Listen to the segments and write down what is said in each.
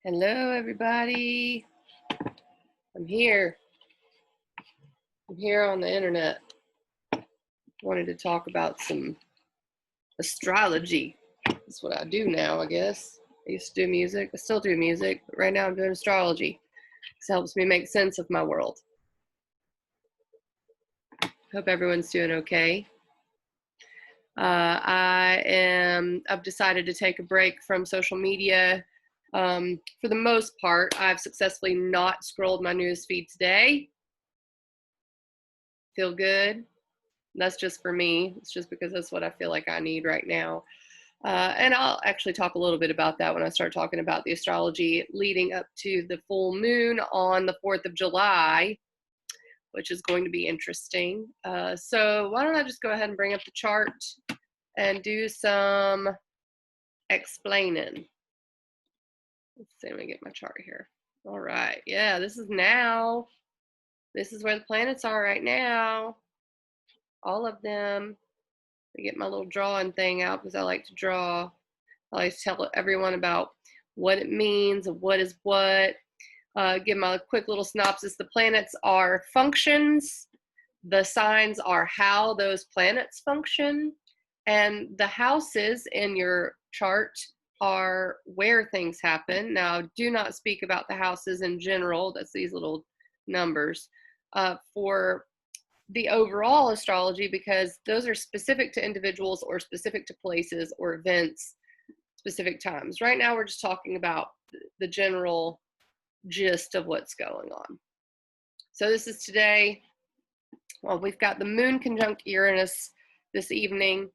Hello, everybody. I'm here. I'm here on the internet. Wanted to talk about some astrology. That's what I do now, I guess. I used to do music. I still do music, but right now I'm doing astrology. This helps me make sense of my world. Hope everyone's doing okay. I've decided to take a break from social media. For the most part, I've successfully not scrolled my news feed today. Feel good. That's just for me. It's just because that's what I feel like I need right now. And I'll actually talk a little bit about that when I start talking about the astrology leading up to the full moon on the 4th of July, which is going to be interesting. So why don't I just go ahead and bring up the chart and do some explaining. Let's see, let me get my chart here. All right. Yeah, this is now. This is where the planets are right now. All of them. I get my little drawing thing out because I like to draw. I like to tell everyone about what it means, what is what. Give my quick little synopsis. The planets are functions. The signs are how those planets function. And the houses in your chart are where things happen. Now, do not speak about the houses in general. That's these little numbers. For the overall astrology, because those are specific to individuals or specific to places or events, specific times. Right now, we're just talking about the general gist of what's going on. So this is today. Well, we've got the moon conjunct Uranus this evening.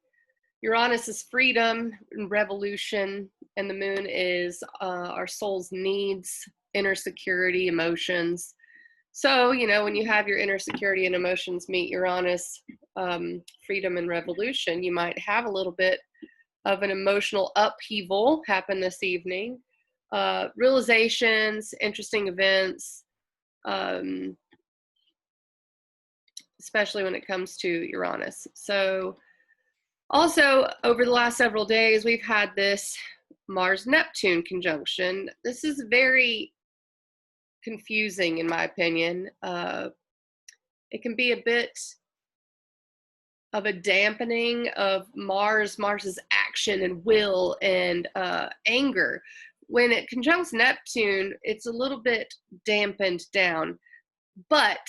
Uranus is freedom and revolution, and the moon is our soul's needs, inner security, emotions. So, you know, when you have your inner security and emotions meet Uranus, freedom and revolution, you might have a little bit of an emotional upheaval happen this evening. Realizations, interesting events, especially when it comes to Uranus. So also over the last several days, we've had this Mars-Neptune conjunction. This is very confusing in my opinion. It can be a bit of a dampening of Mars's action and will and anger. When it conjuncts Neptune, it's a little bit dampened down, but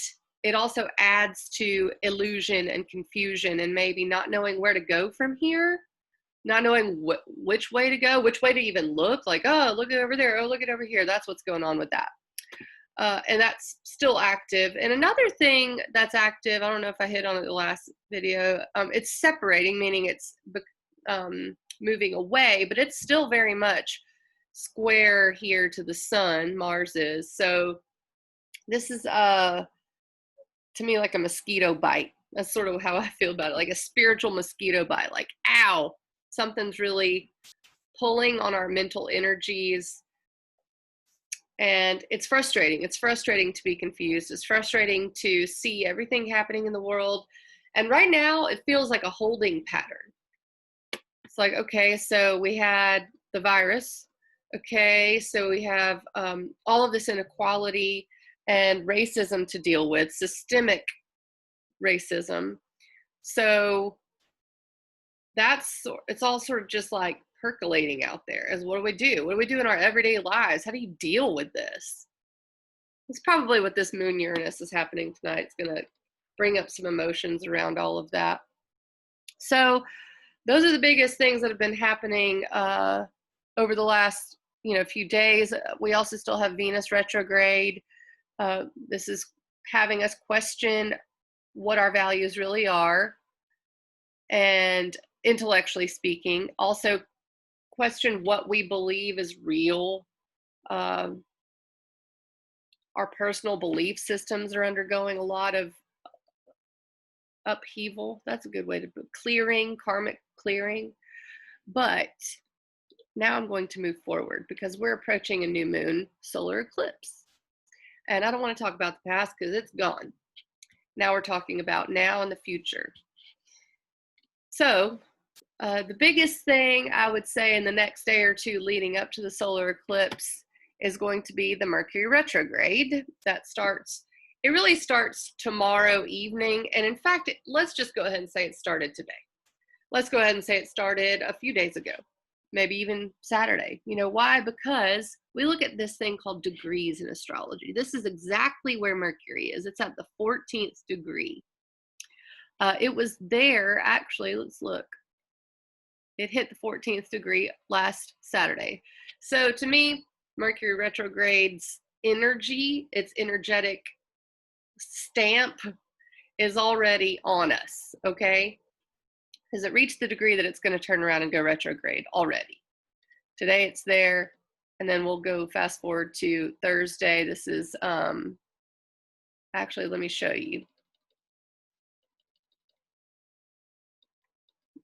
it also adds to illusion and confusion and maybe not knowing where to go from here, not knowing which way to go, which way to even look, like, oh, look over there, oh, look at over here. That's what's going on with that. And that's still active. And another thing that's active, I don't know if I hit on it the last video, it's separating, meaning it's moving away, but it's still very much square here to the sun, Mars is. So this is, to me, like a mosquito bite. That's sort of how I feel about it, like a spiritual mosquito bite, like, ow, something's really pulling on our mental energies. And it's frustrating. It's frustrating to be confused. It's frustrating to see everything happening in the world. And right now, it feels like a holding pattern. It's like, okay, so we had the virus. Okay, so we have all of this inequality and racism to deal with, systemic racism. So it's all sort of just like percolating out there. As what do we do? What do we do in our everyday lives? How do you deal with this? It's probably what this moon Uranus is happening tonight. It's going to bring up some emotions around all of that. So those are the biggest things that have been happening over the last few days. We also still have Venus retrograde. This is having us question what our values really are, and intellectually speaking, also question what we believe is real. Our personal belief systems are undergoing a lot of upheaval. That's a good way to put clearing, karmic clearing. But now I'm going to move forward because we're approaching a new moon solar eclipse. And I don't want to talk about the past because it's gone. Now we're talking about now and the future. So the biggest thing I would say in the next day or two leading up to the solar eclipse is going to be the Mercury retrograde that it really starts tomorrow evening. And in fact, let's just go ahead and say it started today. Let's go ahead and say it started a few days ago, maybe even Saturday. You know why? Because we look at this thing called degrees in astrology. This is exactly where Mercury is. It's at the 14th degree. It was there, actually, let's look. It hit the 14th degree last Saturday. So to me, Mercury retrograde's energy, its energetic stamp is already on us, okay? Because it reached the degree that it's going to turn around and go retrograde already. Today it's there, and then we'll go fast forward to Thursday. This is, actually, let me show you.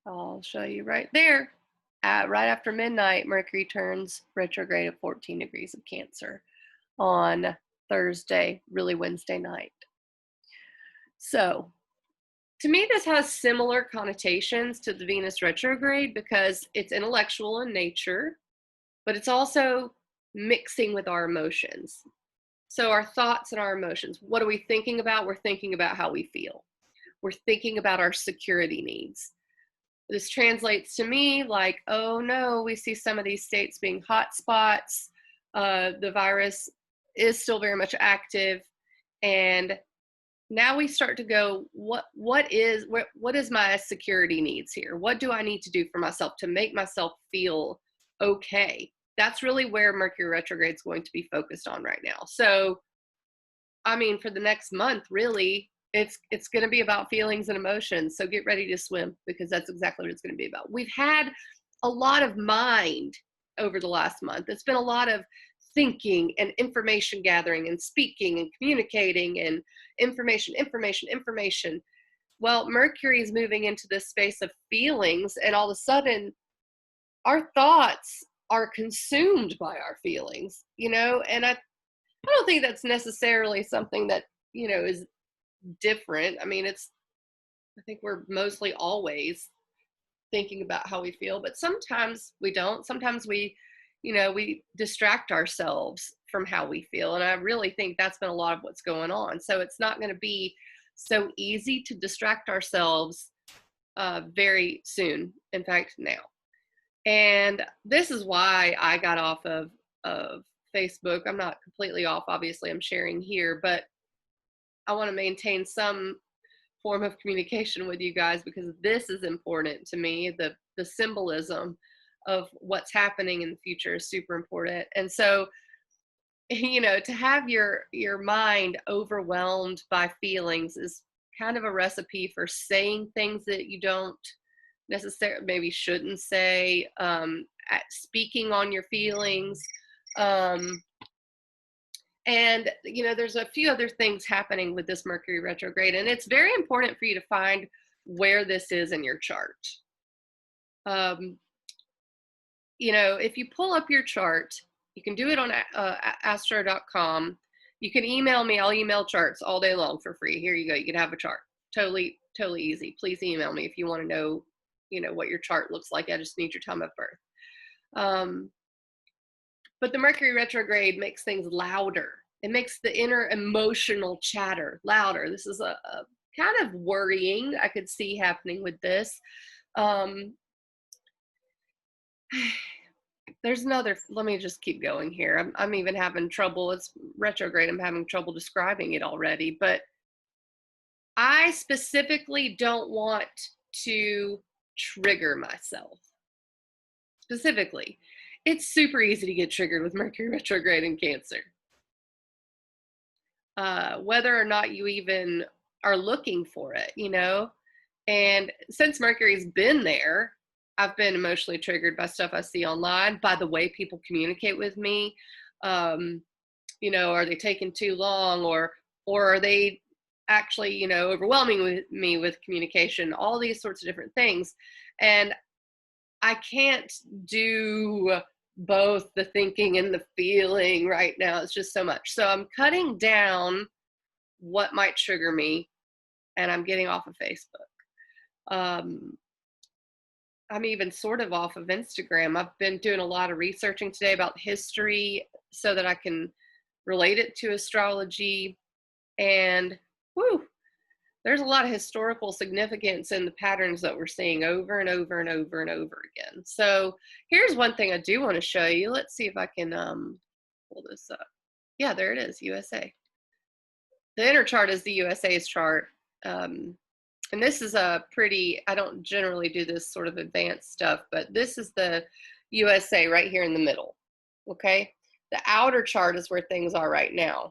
I'll show you right there. Right after midnight, Mercury turns retrograde at 14 degrees of Cancer on Thursday, really Wednesday night. So to me, this has similar connotations to the Venus retrograde because it's intellectual in nature, but it's also mixing with our emotions. So our thoughts and our emotions, what are we thinking about? We're thinking about how we feel. We're thinking about our security needs. This translates to me like, oh no, we see some of these states being hot spots. The virus is still very much active. And now we start to go, what is my security needs here? What do I need to do for myself to make myself feel okay? That's really where Mercury retrograde is going to be focused on right now. So, I mean, for the next month, really, it's going to be about feelings and emotions. So get ready to swim, because that's exactly what it's going to be about. We've had a lot of mind over the last month. It's been a lot of thinking and information gathering and speaking and communicating and information. Well, Mercury is moving into this space of feelings, and all of a sudden our thoughts are consumed by our feelings, and I don't think that's necessarily something that, is different. I mean, I think we're mostly always thinking about how we feel, but sometimes we don't. Sometimes we distract ourselves from how we feel. And I really think that's been a lot of what's going on. So it's not going to be so easy to distract ourselves very soon. In fact, now. And this is why I got off of Facebook. I'm not completely off, obviously, I'm sharing here, but I want to maintain some form of communication with you guys because this is important to me. The symbolism of what's happening in the future is super important. And so, to have your mind overwhelmed by feelings is kind of a recipe for saying things that you don't necessarily, maybe shouldn't say, speaking on your feelings. And, there's a few other things happening with this Mercury retrograde, and it's very important for you to find where this is in your chart. If you pull up your chart, you can do it on astro.com. You can email me. I'll email charts all day long for free. Here you go. You can have a chart. Totally, totally easy. Please email me if you want to know, what your chart looks like. I just need your time of birth. But the Mercury retrograde makes things louder. It makes the inner emotional chatter louder. This is a kind of worrying I could see happening with this. There's another, let me just keep going here. I'm even having trouble. It's retrograde. I'm having trouble describing it already. But I specifically don't want to trigger myself. Specifically. It's super easy to get triggered with Mercury retrograde in Cancer. Whether or not you even are looking for it, And since Mercury's been there, I've been emotionally triggered by stuff I see online, by the way people communicate with me. Are they taking too long, or are they actually, overwhelming me with communication, all these sorts of different things. And I can't do both the thinking and the feeling right now. It's just so much. So I'm cutting down what might trigger me, and I'm getting off of Facebook. I'm even sort of off of Instagram. I've been doing a lot of researching today about history, so that I can relate it to astrology. And whew, there's a lot of historical significance in the patterns that we're seeing over and over and over and over again. So here's one thing I do want to show you. Let's see if I can pull this up. Yeah, there it is, USA. The inner chart is the USA's chart. And this is a pretty, I don't generally do this sort of advanced stuff, but this is the USA right here in the middle, okay? The outer chart is where things are right now.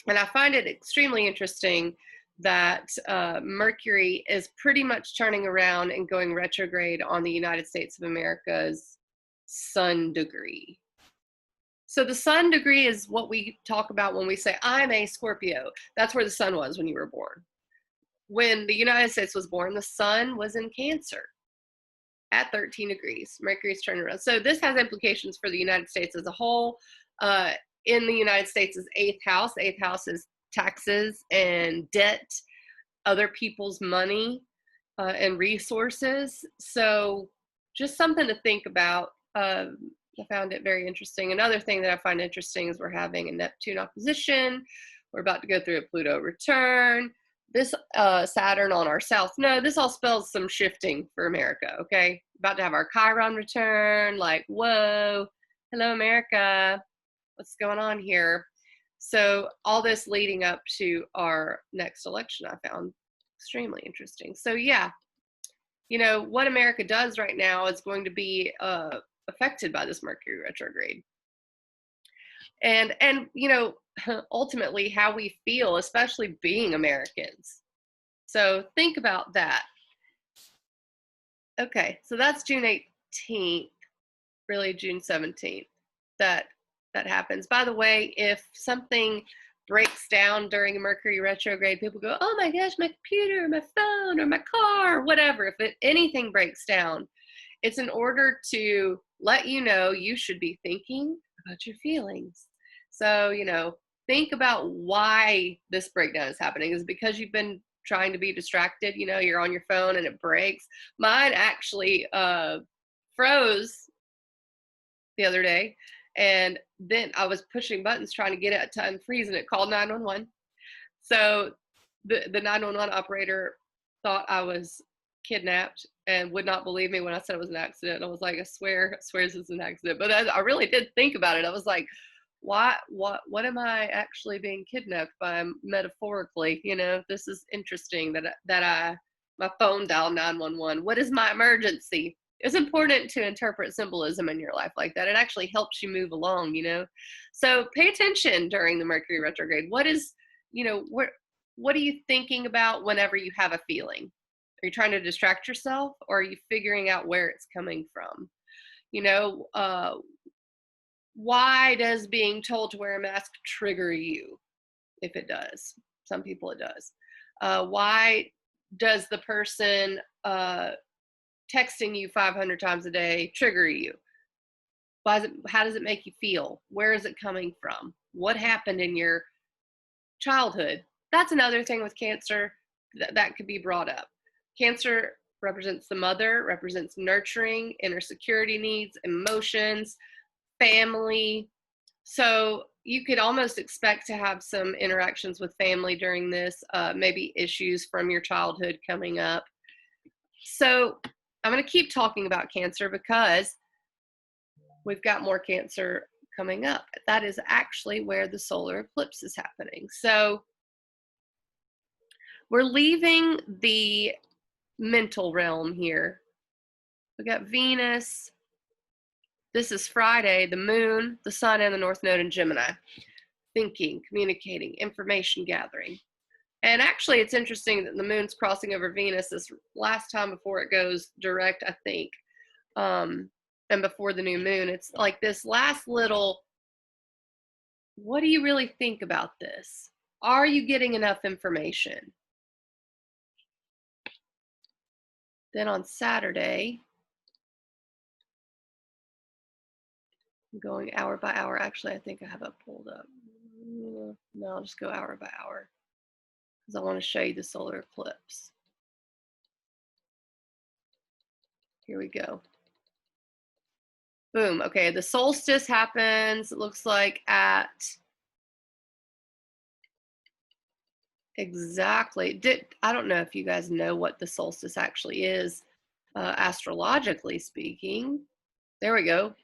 And I find it extremely interesting that Mercury is pretty much turning around and going retrograde on the United States of America's sun degree. So the sun degree is what we talk about when we say, I'm a Scorpio. That's where the sun was when you were born. When the United States was born, the sun was in Cancer at 13 degrees. Mercury's turning around. So this has implications for the United States as a whole. In the United States is eighth house. The eighth house is taxes and debt, other people's money and resources. So just something to think about. I found it very interesting. Another thing that I find interesting is we're having a Neptune opposition. We're about to go through a Pluto return. This Saturn on our south node, this all spells some shifting for America, okay? About to have our Chiron return, like, whoa, hello, America. What's going on here? So all this leading up to our next election, I found extremely interesting. So yeah, you know, what America does right now is going to be affected by this Mercury retrograde. And you know, ultimately how we feel, especially being Americans. So think about that. Okay, so that's June 18th, really June 17th. That happens. By the way, if something breaks down during a Mercury retrograde, people go, oh my gosh, my computer, my phone, or my car, whatever. If anything breaks down, it's in order to let you know you should be thinking about your feelings. So, you know, think about why this breakdown is happening. Is it because you've been trying to be distracted? You know, you're on your phone and it breaks. Mine actually froze the other day. And then I was pushing buttons trying to get it to unfreeze, and it called 911. So the 911 operator thought I was kidnapped and would not believe me when I said it was an accident. I was like, I swear this is an accident. But I really did think about it. I was like, what am I actually being kidnapped by, metaphorically? You know, this is interesting that my phone dialed 911. What is my emergency? It's important to interpret symbolism in your life like that. It actually helps you move along, you know. So pay attention during the Mercury retrograde. What is, you know, what are you thinking about whenever you have a feeling? Are you trying to distract yourself, or are you figuring out where it's coming from? You know, why does being told to wear a mask trigger you? If it does, some people it does. Why does the person texting you 500 times a day trigger you? How does it make you feel? Where is it coming from? What happened in your childhood? That's another thing with Cancer that could be brought up. Cancer represents the mother, represents nurturing, inner security needs, emotions, family. So you could almost expect to have some interactions with family during this, maybe issues from your childhood coming up. So I'm going to keep talking about Cancer because we've got more Cancer coming up. That is actually where the solar eclipse is happening. So we're leaving the mental realm here. We got Venus. This is Friday, the moon, the sun, and the north node in Gemini. Thinking, communicating, information gathering. And actually, it's interesting that the moon's crossing over Venus this last time before it goes direct, I think, and before the new moon. It's like this last little, what do you really think about this? Are you getting enough information? Then on Saturday, I'm going hour by hour. Actually, I think I have it pulled up. No, I'll just go hour by hour because I want to show you the solar eclipse. Here we go. Boom. Okay, the solstice happens, it looks like at exactly. I don't know if you guys know what the solstice actually is, astrologically speaking. There we go.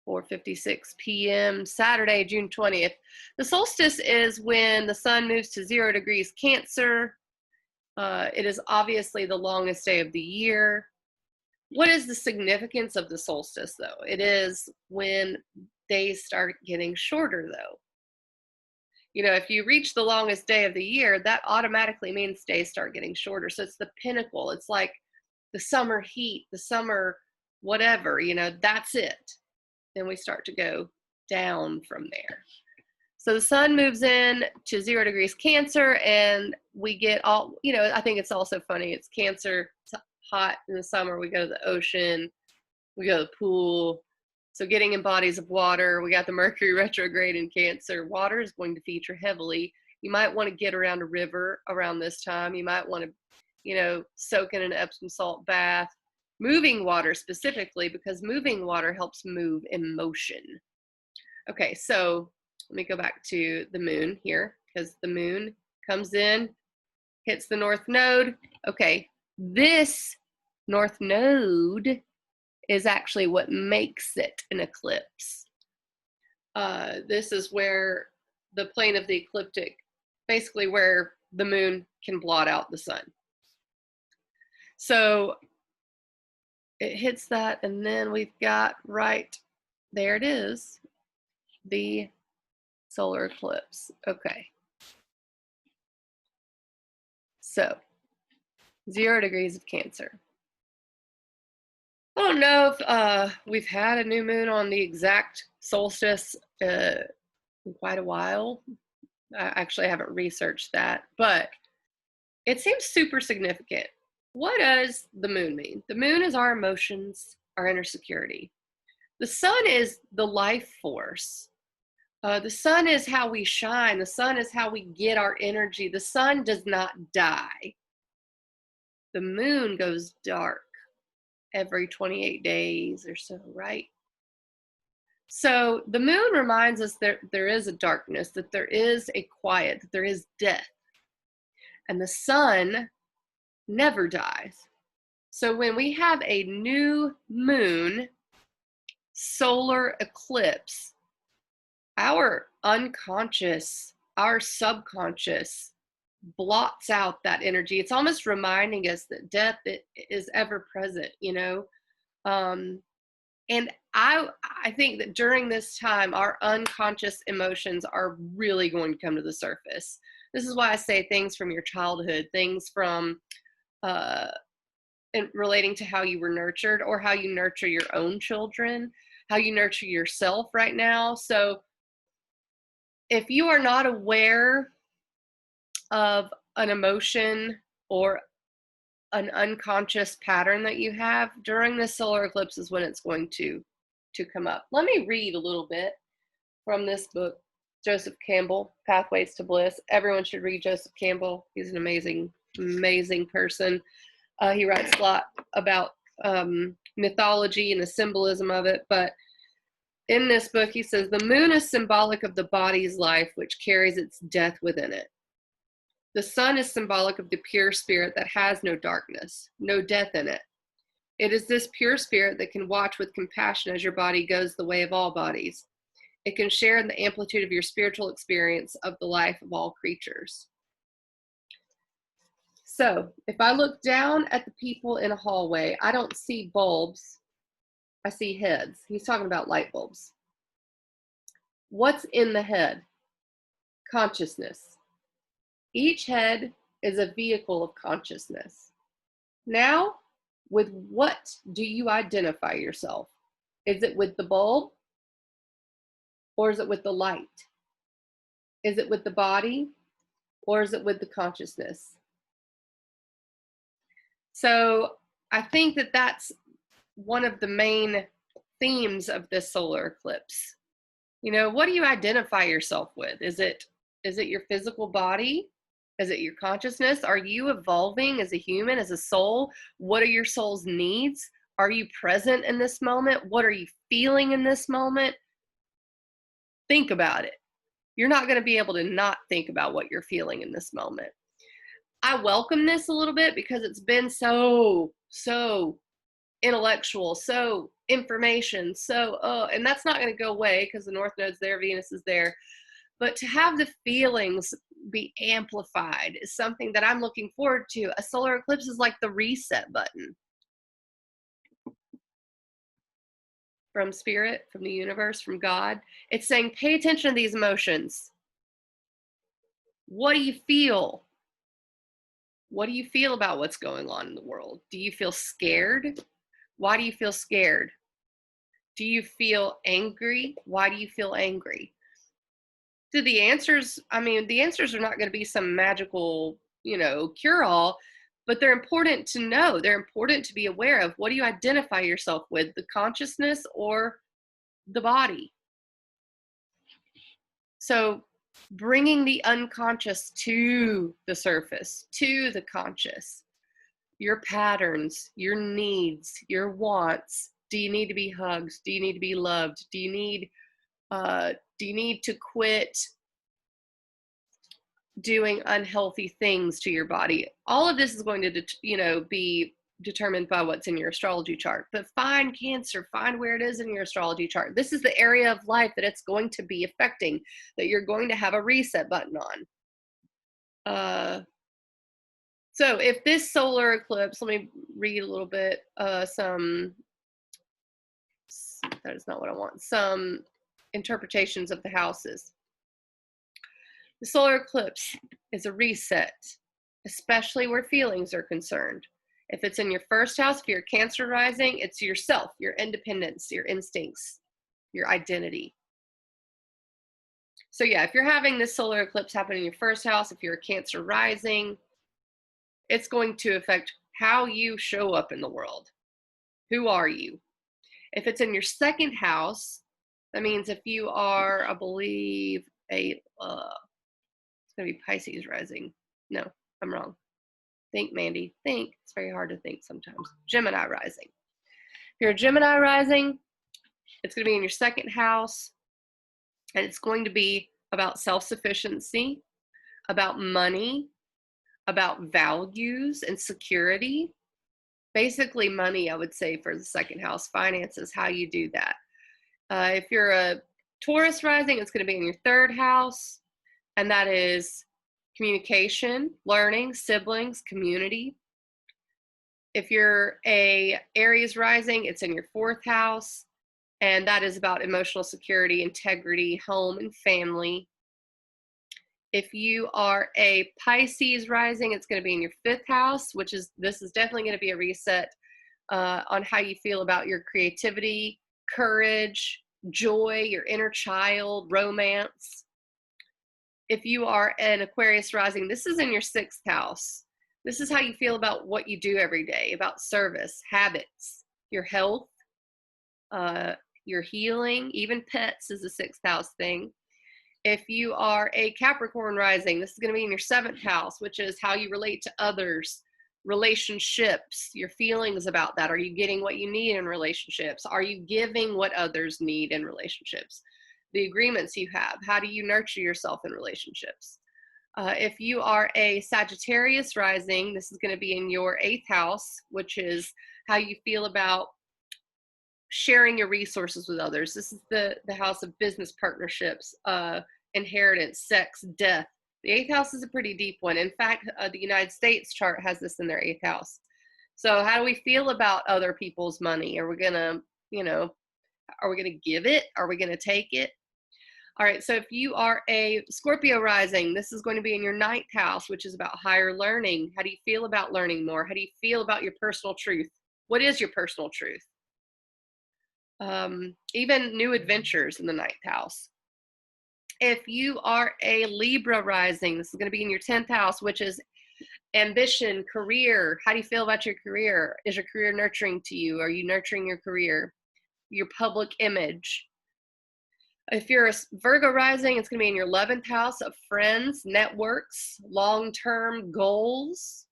4:56 p.m. Saturday, June 20th. The solstice is when the sun moves to 0 degrees Cancer. It is obviously the longest day of the year. What is the significance of the solstice, though? It is when days start getting shorter, though. You know, if you reach the longest day of the year, that automatically means days start getting shorter. So it's the pinnacle. It's like the summer heat, the summer whatever, you know, that's it. Then we start to go down from there. So the sun moves in to 0 degrees Cancer, and we get all, you know, I think it's also funny. It's Cancer, it's hot in the summer. We go to the ocean, we go to the pool. So getting in bodies of water, we got the Mercury retrograde in Cancer. Water is going to feature heavily. You might want to get around a river around this time. You might want to, you know, soak in an Epsom salt bath. Moving water specifically, because moving water helps move emotion. Okay, so let me go back to the moon here, because the moon comes in, hits the north node. Okay, this north node is actually what makes it an eclipse. This is where the plane of the ecliptic, basically where the moon can blot out the sun. So it hits that, and then we've got right there it is, the solar eclipse. Okay. So 0 degrees of Cancer. I don't know if we've had a new moon on the exact solstice in quite a while. I actually haven't researched that, but it seems super significant. What does the moon mean? The moon is our emotions, our inner security. The sun is the life force. The sun is how we shine. The sun is how we get our energy. The sun does not die. The moon goes dark every 28 days or so, right? So the moon reminds us that there is a darkness, that there is a quiet, that there is death. And the sun never dies. So when we have a new moon solar eclipse, our unconscious, our subconscious blots out that energy. It's almost reminding us that death is ever present, you know? And I think that during this time, our unconscious emotions are really going to come to the surface. This is why I say things from your childhood, things from relating to how you were nurtured, or how you nurture your own children, how you nurture yourself right now. So if you are not aware of an emotion or an unconscious pattern that you have during this solar eclipse, is when it's going to come up. Let me read a little bit from this book, Joseph Campbell, Pathways to Bliss. Everyone should read Joseph Campbell. He's an amazing, amazing person. He writes a lot about mythology and the symbolism of it. But in this book, he says, the moon is symbolic of the body's life, which carries its death within it. The sun is symbolic of the pure spirit that has no darkness, no death in it. It is this pure spirit that can watch with compassion as your body goes the way of all bodies. It can share in the amplitude of your spiritual experience of the life of all creatures. So if I look down at the people in a hallway, I don't see bulbs, I see heads. He's talking about light bulbs. What's in the head? Consciousness. Each head is a vehicle of consciousness. Now, with what do you identify yourself? Is it with the bulb? Or is it with the light? Is it with the body? Or is it with the consciousness? So I think that that's one of the main themes of this solar eclipse. You know, what do you identify yourself with? Is it your physical body? Is it your consciousness? Are you evolving as a human, as a soul? What are your soul's needs? Are you present in this moment? What are you feeling in this moment? Think about it. You're not going to be able to not think about what you're feeling in this moment. I welcome this a little bit because it's been so intellectual, so information, and that's not going to go away because the North Node's there, Venus is there. But to have the feelings be amplified is something that I'm looking forward to. A solar eclipse is like the reset button from spirit, from the universe, from God. It's saying, pay attention to these emotions. What do you feel? What do you feel about what's going on in the world? Do you feel scared? Why do you feel scared? Do you feel angry? Why do you feel angry? The answers are not going to be some magical, cure-all, but they're important to know. They're important to be aware of. What do you identify yourself with, the consciousness or the body? So bringing the unconscious to the surface, to the conscious, your patterns, your needs, your wants. Do you need to be hugged? Do you need to be loved? Do you need to quit doing unhealthy things to your body? All of this is going to be determined by what's in your astrology chart. But find Cancer, find where it is in your astrology chart. This is the area of life that it's going to be affecting, that you're going to have a reset button on. So if this solar eclipse, let me read a little bit, that is not what I want, some interpretations of the houses. The solar eclipse is a reset, especially where feelings are concerned. If it's in your first house, if you're Cancer rising, it's yourself, your independence, your instincts, your identity. So yeah, if you're having this solar eclipse happen in your first house, if you're a Cancer rising, it's going to affect how you show up in the world. Who are you? If it's in your second house, that means if you are, I believe, it's going to be Pisces rising. No, I'm wrong. Think, Mandy. Think. It's very hard to think sometimes. Gemini rising. If you're a Gemini rising, it's going to be in your second house, and it's going to be about self-sufficiency, about money, about values and security. Basically money, I would say, for the second house. Finances, how you do that. If you're a Taurus rising, it's going to be in your third house, and that is communication, learning, siblings, community. If you're a Aries rising, it's in your fourth house, and that is about emotional security, integrity, home, and family. If you are a Pisces rising, it's going to be in your fifth house, this is definitely going to be a reset on how you feel about your creativity, courage, joy, your inner child, romance. If you are an Aquarius rising, this is in your sixth house. This is how you feel about what you do every day, about service, habits, your health, your healing, even pets is a sixth house thing. If you are a Capricorn rising, this is going to be in your seventh house, which is how you relate to others, relationships, your feelings about that. Are you getting what you need in relationships? Are you giving what others need in relationships? The agreements you have, how do you nurture yourself in relationships? If you are a Sagittarius rising, this is going to be in your eighth house, which is how you feel about sharing your resources with others. This is the house of business partnerships, inheritance, sex, death. The eighth house is a pretty deep one. In fact, the United States chart has this in their eighth house. So how do we feel about other people's money? Are we gonna give it? Are we gonna take it? All right, so if you are a Scorpio rising, this is going to be in your ninth house, which is about higher learning. How do you feel about learning more? How do you feel about your personal truth? What is your personal truth? Even new adventures in the ninth house. If you are a Libra rising, this is going to be in your 10th house, which is ambition, career. How do you feel about your career? Is your career nurturing to you? Are you nurturing your career? Your public image. If you're a Virgo rising, it's going to be in your 11th house of friends, networks, long-term goals.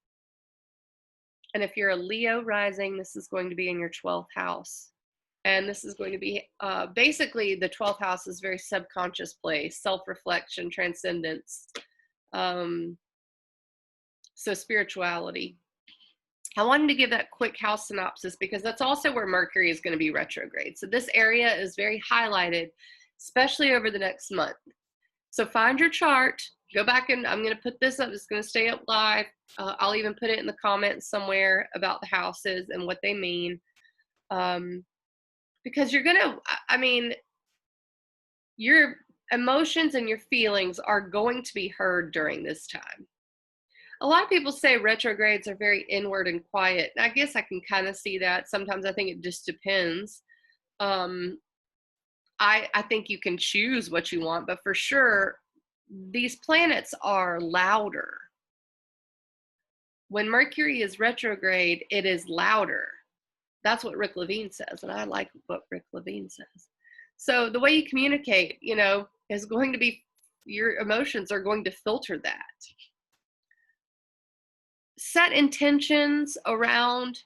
And if you're a Leo rising, this is going to be in your 12th house. And this is going to be basically the 12th house is very subconscious place, self-reflection, transcendence. So spirituality. I wanted to give that quick house synopsis because that's also where Mercury is going to be retrograde. So this area is very highlighted, especially over the next month. So find your chart, go back, and I'm going to put this up. It's going to stay up live. I'll even put it in the comments somewhere about the houses and what they mean. Because you're going to, I mean, your emotions and your feelings are going to be heard during this time. A lot of people say retrogrades are very inward and quiet. And I guess I can kind of see that. Sometimes I think it just depends. I think you can choose what you want, but for sure, these planets are louder. When Mercury is retrograde, it is louder. That's what Rick Levine says, and I like what Rick Levine says. So the way you communicate, you know, is going to be, your emotions are going to filter that. Set intentions around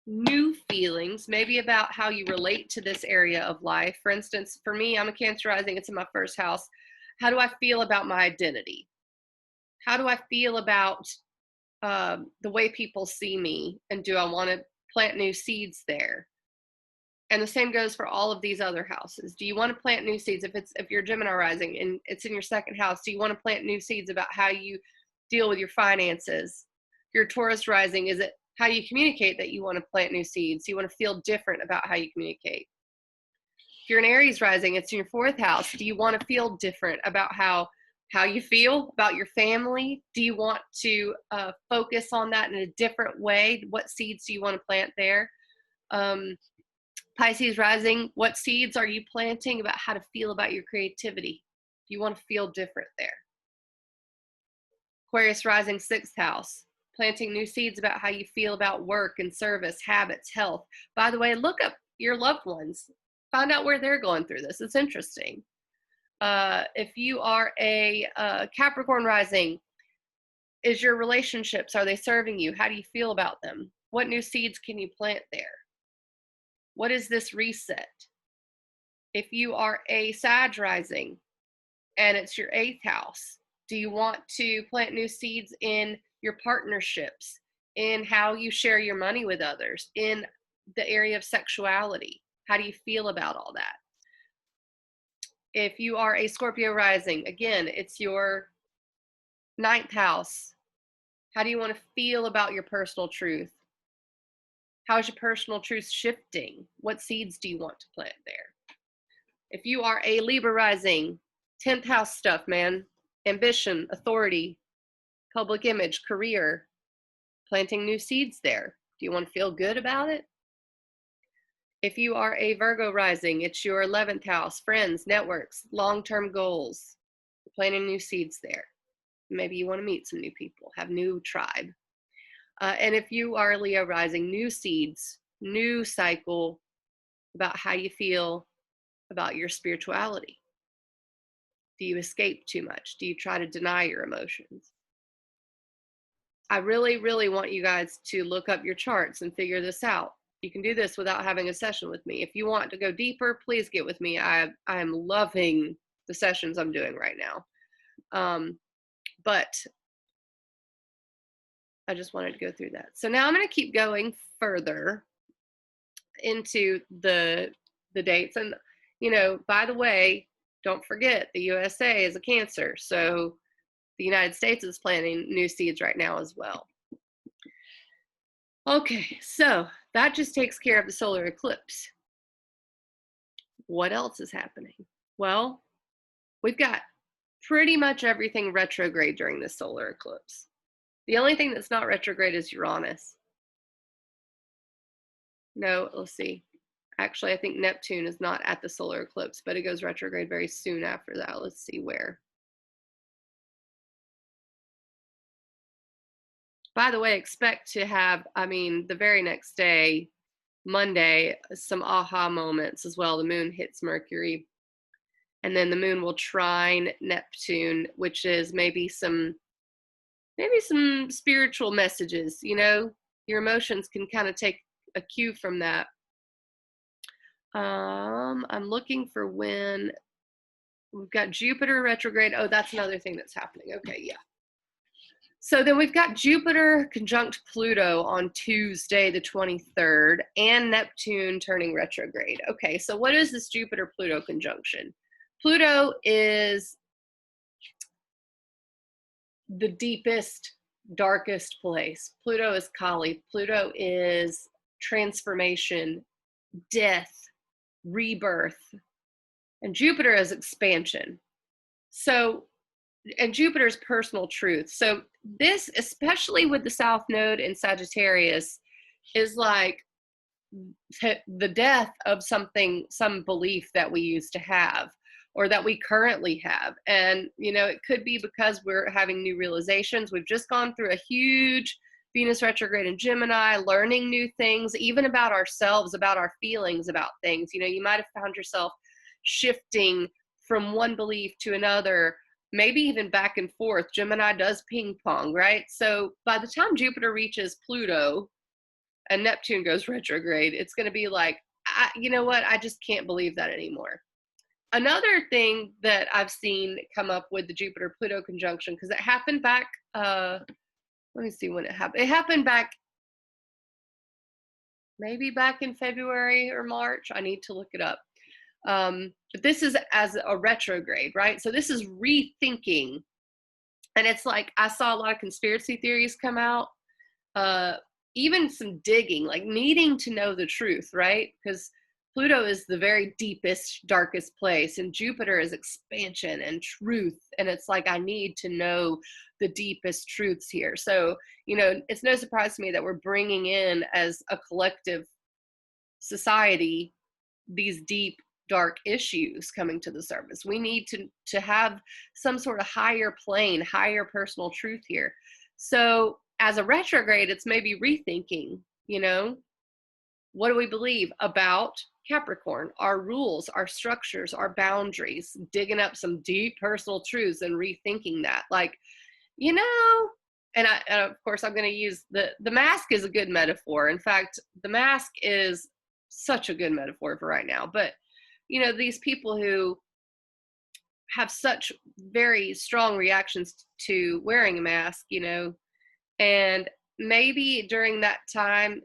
new feelings, maybe about how you relate to this area of life. For instance, for me, I'm a Cancer rising, it's in my first house. How do I feel about my identity? How do I feel about the way people see me? And do I want to plant new seeds there? And the same goes for all of these other houses. Do you want to plant new seeds? If you're Gemini rising and it's in your second house, do you want to plant new seeds about how you deal with your finances? Your Taurus rising, is it how you communicate that you want to plant new seeds? You want to feel different about how you communicate. If you're an Aries rising, it's in your fourth house. Do you want to feel different about how you feel about your family? Do you want to focus on that in a different way? What seeds do you want to plant there? Pisces rising, what seeds are you planting about how to feel about your creativity? Do you want to feel different there? Aquarius rising, sixth house, planting new seeds about how you feel about work and service, habits, health. By the way, look up your loved ones. Find out where they're going through this. It's interesting. If you are a Capricorn rising, is your relationships, are they serving you? How do you feel about them? What new seeds can you plant there? What is this reset? If you are a Sag rising and it's your eighth house, do you want to plant new seeds in your partnerships, in how you share your money with others, in the area of sexuality? How do you feel about all that? If you are a Scorpio rising, again, it's your ninth house. How do you want to feel about your personal truth? How is your personal truth shifting? What seeds do you want to plant there? If you are a Libra rising, 10th house stuff, man. Ambition, authority, public image, career, planting new seeds there. Do you want to feel good about it? If you are a Virgo rising, it's your 11th house, friends, networks, long-term goals, planting new seeds there. Maybe you want to meet some new people, have new tribe. And if you are a Leo rising, new seeds, new cycle about how you feel about your spirituality. Do you escape too much? Do you try to deny your emotions? I really, really want you guys to look up your charts and figure this out. You can do this without having a session with me. If you want to go deeper, please get with me. I am loving the sessions I'm doing right now. But I just wanted to go through that. So now I'm going to keep going further into the dates. And, you know, by the way, don't forget the USA is a Cancer. So the United States is planting new seeds right now as well. Okay, so that just takes care of the solar eclipse. What else is happening? Well, we've got pretty much everything retrograde during this solar eclipse. The only thing that's not retrograde is Uranus. No, let's see. Actually, I think Neptune is not at the solar eclipse, but it goes retrograde very soon after that. Let's see where. By the way, expect to have, I mean, the very next day, Monday, some aha moments as well. The moon hits Mercury, and then the moon will trine Neptune, which is maybe some spiritual messages, you know, your emotions can kind of take a cue from that. I'm looking for when we've got Jupiter retrograde. Oh, that's another thing that's happening. Okay, yeah. So then we've got Jupiter conjunct Pluto on Tuesday, the 23rd, and Neptune turning retrograde. Okay, so what is this Jupiter-Pluto conjunction? Pluto is the deepest, darkest place. Pluto is Kali. Pluto is transformation, death, rebirth, and Jupiter is expansion. So, and Jupiter's personal truth. So this, especially with the South Node in Sagittarius, is like the death of something, some belief that we used to have or that we currently have. And, you know, it could be because we're having new realizations. We've just gone through a huge Venus retrograde in Gemini, learning new things, even about ourselves, about our feelings about things. You know, you might have found yourself shifting from one belief to another, maybe even back and forth. Gemini does ping pong, right? So by the time Jupiter reaches Pluto and Neptune goes retrograde, it's going to be like, you know what? I just can't believe that anymore. Another thing that I've seen come up with the Jupiter-Pluto conjunction, because it happened back, let me see when it happened. It happened back, maybe back in February or March. I need to look it up. But this is as a retrograde, right? So this is rethinking. And it's like, I saw a lot of conspiracy theories come out, even some digging, like needing to know the truth, right? Because Pluto is the very deepest, darkest place, and Jupiter is expansion and truth. And it's like, I need to know the deepest truths here. So, you know, it's no surprise to me that we're bringing in, as a collective society, these deep, dark issues coming to the surface. We need to have some sort of higher plane, higher personal truth here. So as a retrograde, it's maybe rethinking, you know, what do we believe about Capricorn, our rules, our structures, our boundaries, digging up some deep personal truths and rethinking that. Like, you know, and of course I'm going to use the mask is a good metaphor. In fact, the mask is such a good metaphor for right now. But, you know, these people who have such very strong reactions to wearing a mask, you know, and maybe during that time,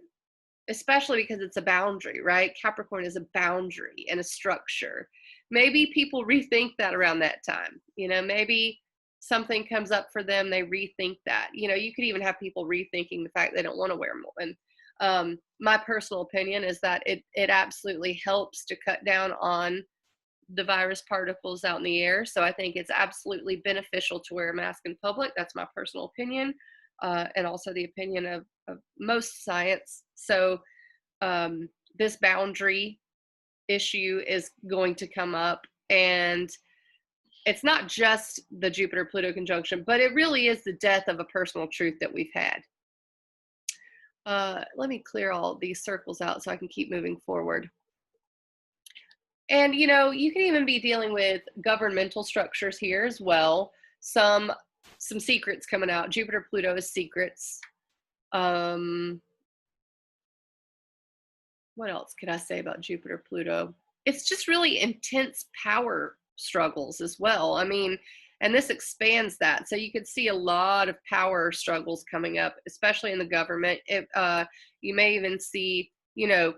especially because it's a boundary, right? Capricorn is a boundary and a structure. Maybe people rethink that around that time. You know, maybe something comes up for them, they rethink that. You know, you could even have people rethinking the fact they don't want to wear more. And my personal opinion is that it absolutely helps to cut down on the virus particles out in the air. So I think it's absolutely beneficial to wear a mask in public. That's my personal opinion. And also the opinion of most science. So this boundary issue is going to come up, and it's not just the Jupiter-Pluto conjunction, but it really is the death of a personal truth that we've had. Let me clear all these circles out so I can keep moving forward. And, you know, you can even be dealing with governmental structures here as well. Some secrets coming out. Jupiter-Pluto is secrets. What else could I say about Jupiter-Pluto? It's just really intense power struggles as well. I mean, and this expands that. So you could see a lot of power struggles coming up, especially in the government. You may even see, you know,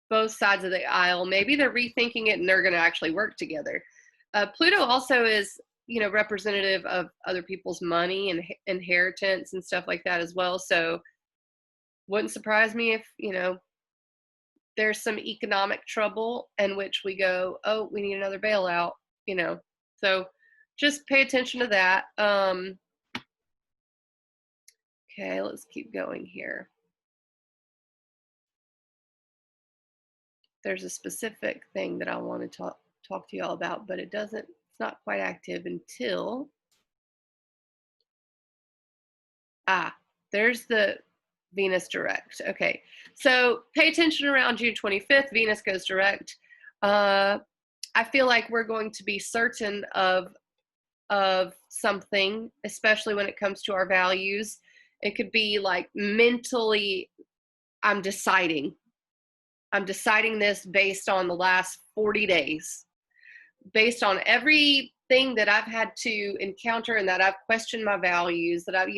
both sides of the aisle. Maybe they're rethinking it and they're going to actually work together. Pluto also is, you know, representative of other people's money and inheritance and stuff like that as well. So wouldn't surprise me if, you know, there's some economic trouble in which we go, oh, we need another bailout, you know. So just pay attention to that. Okay, let's keep going here. There's a specific thing that I want to talk to y'all about, but it's not quite active until, there's the Venus direct. Okay, so pay attention around June 25th, Venus goes direct. I feel like we're going to be certain of something, especially when it comes to our values. It could be like mentally, I'm deciding. I'm deciding this based on the last 40 days, based on everything that I've had to encounter and that I've questioned my values, that I've,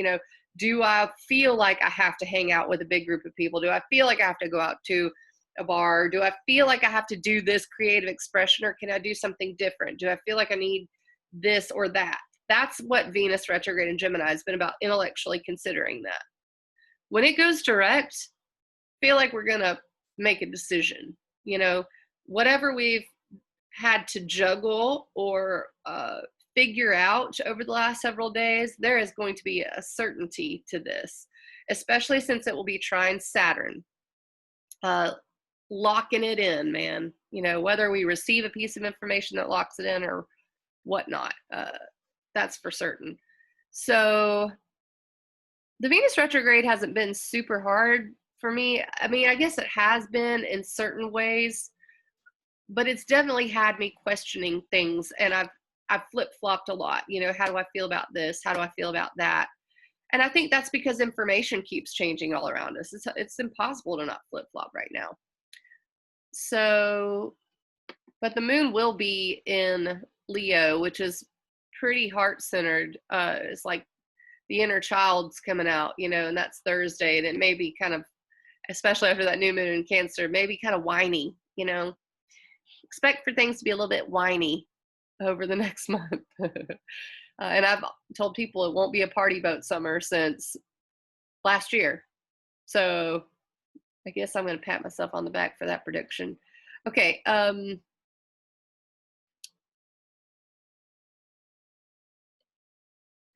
do I feel like I have to hang out with a big group of people? Do I feel like I have to go out to a bar? Do I feel like I have to do this creative expression, or can I do something different? Do I feel like I need this or that? That's what Venus retrograde in Gemini has been about, intellectually considering that. When it goes direct, feel like we're going to make a decision. Whatever we've had to juggle or figure out over the last several days, there is going to be a certainty to this, especially since it will be trine Saturn. Locking it in, man. Whether we receive a piece of information that locks it in or whatnot, that's for certain. So the Venus retrograde hasn't been super hard for me. I mean, I guess it has been in certain ways, but it's definitely had me questioning things, and I've flip-flopped a lot. How do I feel about this? How do I feel about that? And I think that's because information keeps changing all around us. It's impossible to not flip-flop right now. So, but the moon will be in Leo, which is pretty heart-centered. It's like the inner child's coming out, and that's Thursday, and it may be kind of, especially after that new moon in Cancer, maybe kind of whiny, expect for things to be a little bit whiny over the next month. And I've told people it won't be a party boat summer since last year. So I guess I'm going to pat myself on the back for that prediction. Okay.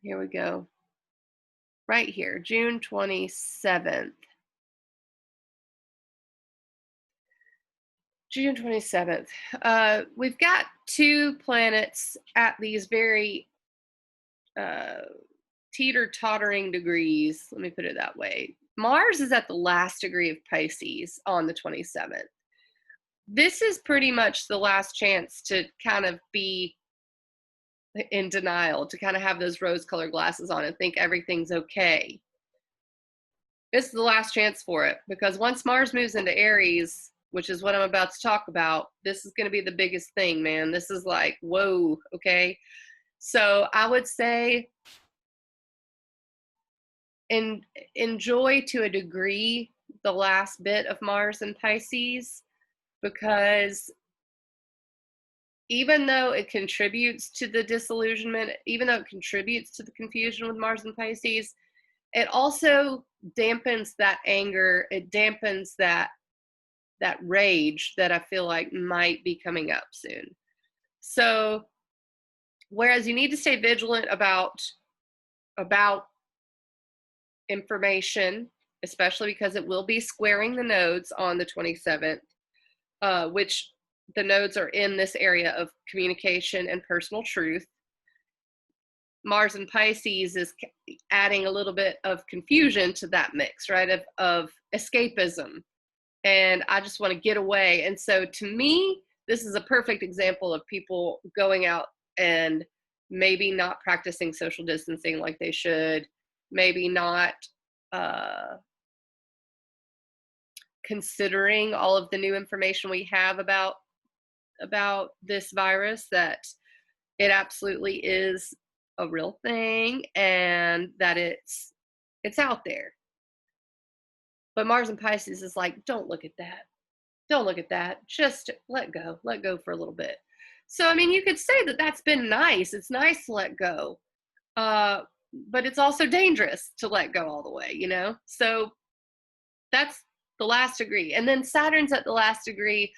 Here we go. Right here, June 27th. June 27th. We've got two planets at these very teeter-tottering degrees. Let me put it that way. Mars is at the last degree of Pisces on the 27th. This is pretty much the last chance to kind of be in denial, to kind of have those rose-colored glasses on and think everything's okay. This is the last chance for it, because once Mars moves into Aries, which is what I'm about to talk about, this is going to be the biggest thing, man. This is like, whoa, okay? So I would say enjoy to a degree the last bit of Mars in Pisces, because even though it contributes to the disillusionment, even though it contributes to the confusion with Mars and Pisces, it also dampens that anger. It dampens that rage that I feel like might be coming up soon. So whereas you need to stay vigilant about information, especially because it will be squaring the nodes on the 27th, which the nodes are in this area of communication and personal truth. Mars and Pisces is adding a little bit of confusion to that mix, right? Of escapism. And I just want to get away. And so to me, this is a perfect example of people going out and maybe not practicing social distancing like they should, maybe not considering all of the new information we have about this virus, that it absolutely is a real thing and that it's out there. But Mars and Pisces is like, don't look at that. Don't look at that. Just let go for a little bit. So, I mean, you could say that that's been nice. It's nice to let go. But it's also dangerous to let go all the way, So that's the last degree. And then Saturn's at the last degree,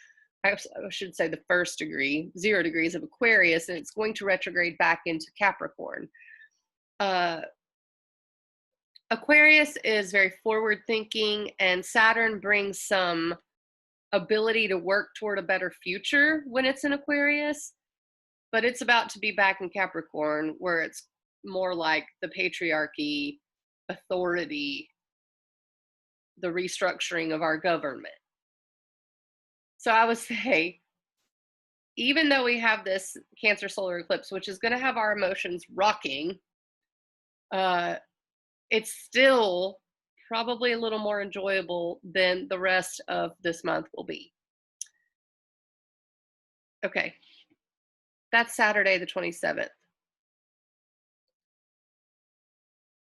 I should say the first degree, 0 degrees of Aquarius, and it's going to retrograde back into Capricorn. Aquarius is very forward thinking, and Saturn brings some ability to work toward a better future when it's in Aquarius, but it's about to be back in Capricorn, where it's more like the patriarchy, authority, the restructuring of our government. So I would say, even though we have this Cancer solar eclipse, which is going to have our emotions rocking, it's still probably a little more enjoyable than the rest of this month will be. Okay, that's Saturday the 27th.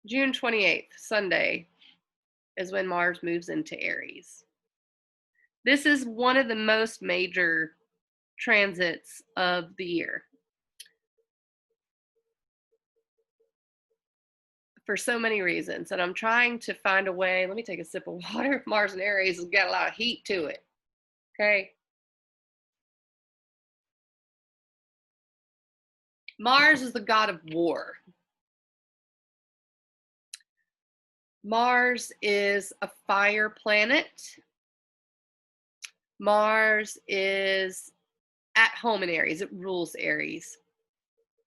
June 28th, Sunday, is when Mars moves into Aries. This is one of the most major transits of the year for so many reasons. And I'm trying to find a way. Let me take a sip of water. Mars and Aries has got a lot of heat to it. Okay. Mars is the god of war. Mars is a fire planet. Mars is at home in Aries. It rules Aries.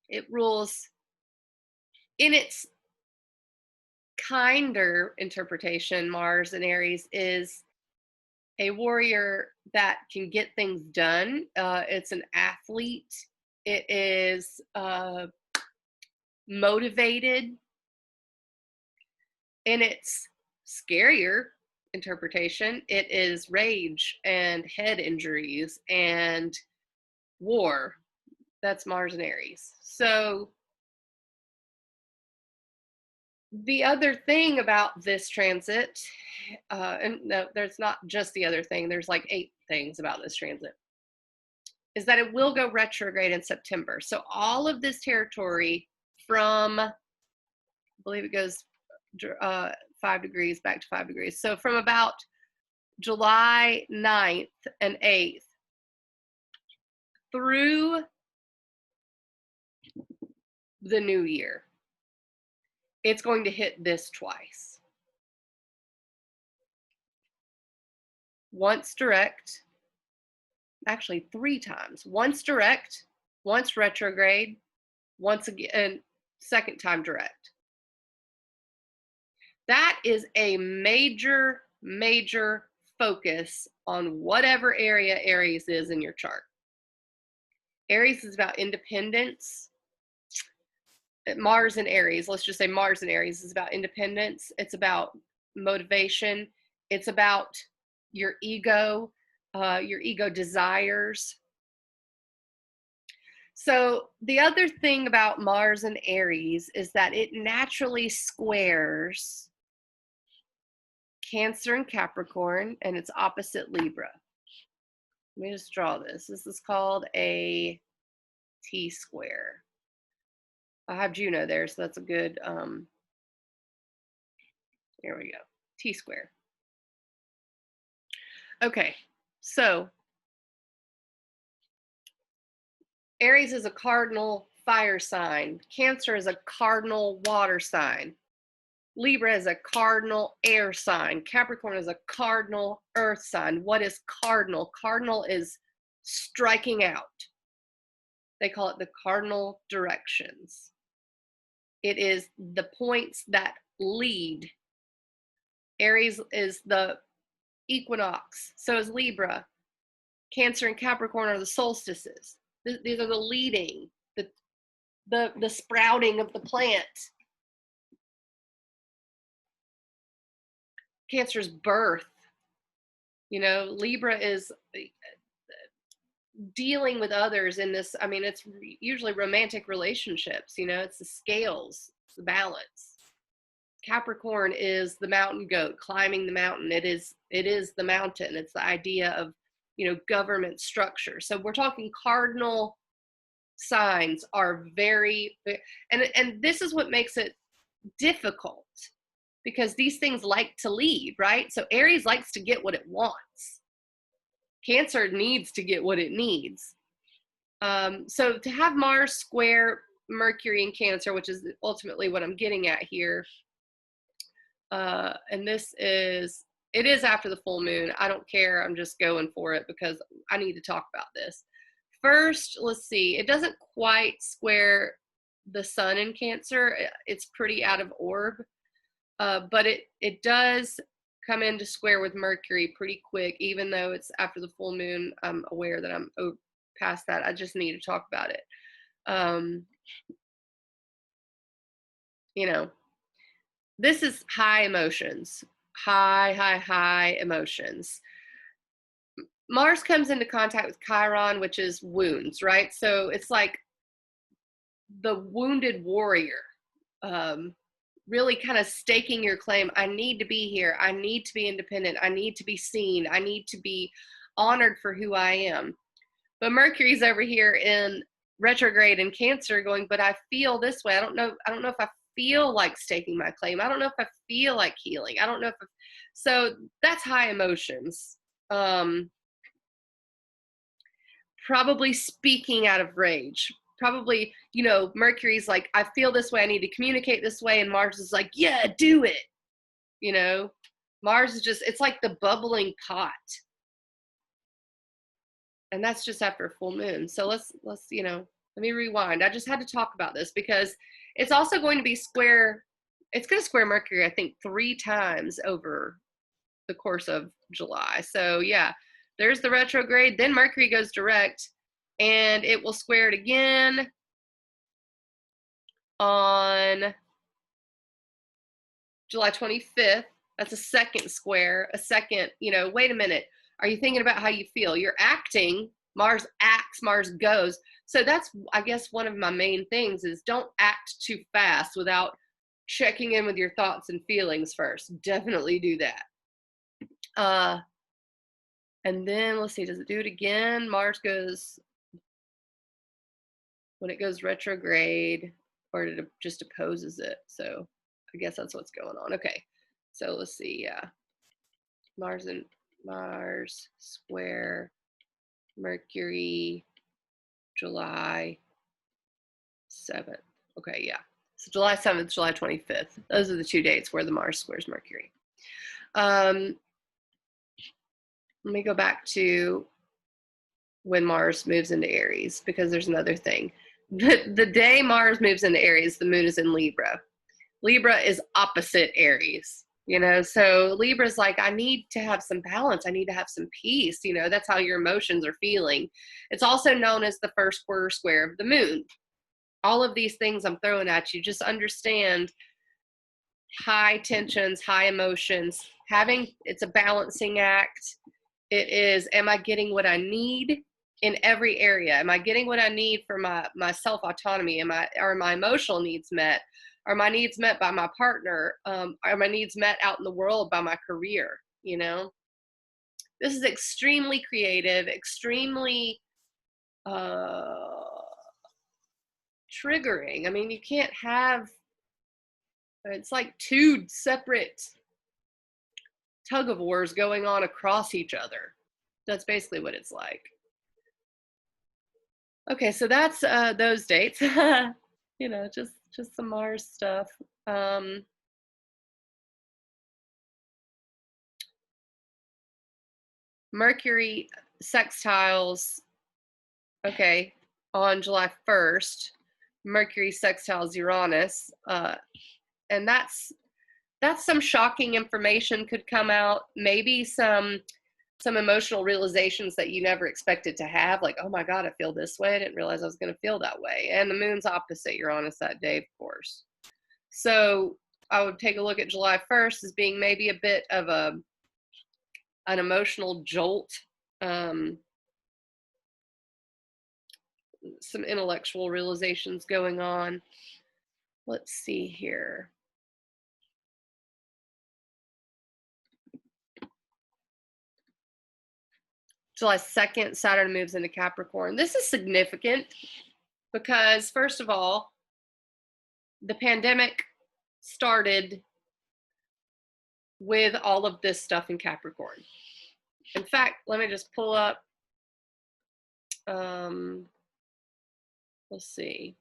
It rules, in its kinder interpretation, Mars in Aries is a warrior that can get things done. It's an athlete. It is motivated. In its scarier interpretation, it is rage and head injuries and war. That's Mars and Aries. So the other thing about this transit, and no, there's not just the other thing, there's like 8 things about this transit, is that it will go retrograde in September. So all of this territory from, I believe it goes 5 degrees back to 5 degrees. So from about July 9th and 8th through the new year, it's going to hit this twice. Once direct, actually 3 times. Once direct, once retrograde, once again, and second time direct. That is a major, major focus on whatever area Aries is in your chart. Aries is about independence. Mars and Aries, let's just say Mars and Aries is about independence. It's about motivation. It's about your ego desires. So the other thing about Mars and Aries is that it naturally squares Cancer and Capricorn, and it's opposite Libra. Let me just draw this. This is called a T-square. I have Juno there, so that's a good, here we go, T-square. Okay, so Aries is a cardinal fire sign. Cancer is a cardinal water sign. Libra is a cardinal air sign. Capricorn is a cardinal earth sign. What is cardinal? Cardinal is striking out. They call it the cardinal directions. It is the points that lead. Aries is the equinox. So is Libra. Cancer and Capricorn are the solstices. These are the leading, the sprouting of the plant. Cancer's birth. You know, Libra is dealing with others in this. I mean, it's usually romantic relationships. You know, it's the scales, it's the balance. Capricorn is the mountain goat climbing the mountain. It is the mountain. It's the idea of, you know, government structure. So we're talking cardinal signs are very, and this is what makes it difficult, because these things like to lead, right? So Aries likes to get what it wants. Cancer needs to get what it needs. So to have Mars square Mercury in Cancer, which is ultimately what I'm getting at here, and it is after the full moon. I don't care. I'm just going for it because I need to talk about this. First, let's see. It doesn't quite square the sun in Cancer. It's pretty out of orb, but it does come into square with Mercury pretty quick, even though it's after the full moon. I'm aware that I'm past that. I just need to talk about it. You know, this is high emotions, high emotions. Mars comes into contact with Chiron, which is wounds, right? So it's like the wounded warrior, um, really kind of staking your claim. I need to be here. I need to be independent. I need to be seen. I need to be honored for who I am. But Mercury's over here in retrograde in Cancer going, but I feel this way. I don't know if I feel like staking my claim. I don't know if I feel like healing. I don't know if so that's high emotions. Probably speaking out of rage. Probably, Mercury's like, I feel this way, I need to communicate this way, and Mars is like, yeah, do it. Mars is just, it's like the bubbling pot. And that's just after a full moon. So let's let me rewind. I just had to talk about this because it's also going to be square. It's going to square Mercury, I think, 3 times over the course of July. So yeah, there's the retrograde. Then Mercury goes direct, and it will square it again on July 25th. That's a second square. A second, wait a minute. Are you thinking about how you feel? You're acting. Mars acts, Mars goes. So that's, I guess, one of my main things is don't act too fast without checking in with your thoughts and feelings first. Definitely do that. And then let's see, does it do it again? Mars goes, when it goes retrograde, or it just opposes it. So I guess that's what's going on. Okay. So let's see. Yeah. Mars square Mercury, July 7th. Okay, yeah. So July 7th, July 25th. Those are the 2 dates where the Mars squares Mercury. Let me go back to when Mars moves into Aries, because there's another thing. The day Mars moves into Aries, the moon is in Libra. Libra is opposite Aries, so Libra's like, I need to have some balance. I need to have some peace. That's how your emotions are feeling. It's also known as the first quarter square of the moon. All of these things I'm throwing at you, just understand high tensions, high emotions. It's a balancing act. It is, am I getting what I need in every area? Am I getting what I need for my self-autonomy? Are my emotional needs met? Are my needs met by my partner? Are my needs met out in the world by my career? This is extremely creative, extremely triggering. I mean, you can't have, it's like 2 separate tug of wars going on across each other. That's basically what it's like. Okay, so that's those dates. Just some Mars stuff. Mercury sextiles, okay, on July 1st. Mercury sextiles Uranus, and that's some shocking information could come out. Maybe some emotional realizations that you never expected to have, like, oh my God, I feel this way. I didn't realize I was going to feel that way. And the moon's opposite Uranus that day, of course. So I would take a look at July 1st as being maybe a bit of an emotional jolt, some intellectual realizations going on. Let's see here. July 2nd, Saturn moves into Capricorn. This is significant because, first of all, the pandemic started with all of this stuff in Capricorn. In fact, let me just pull up, let's see.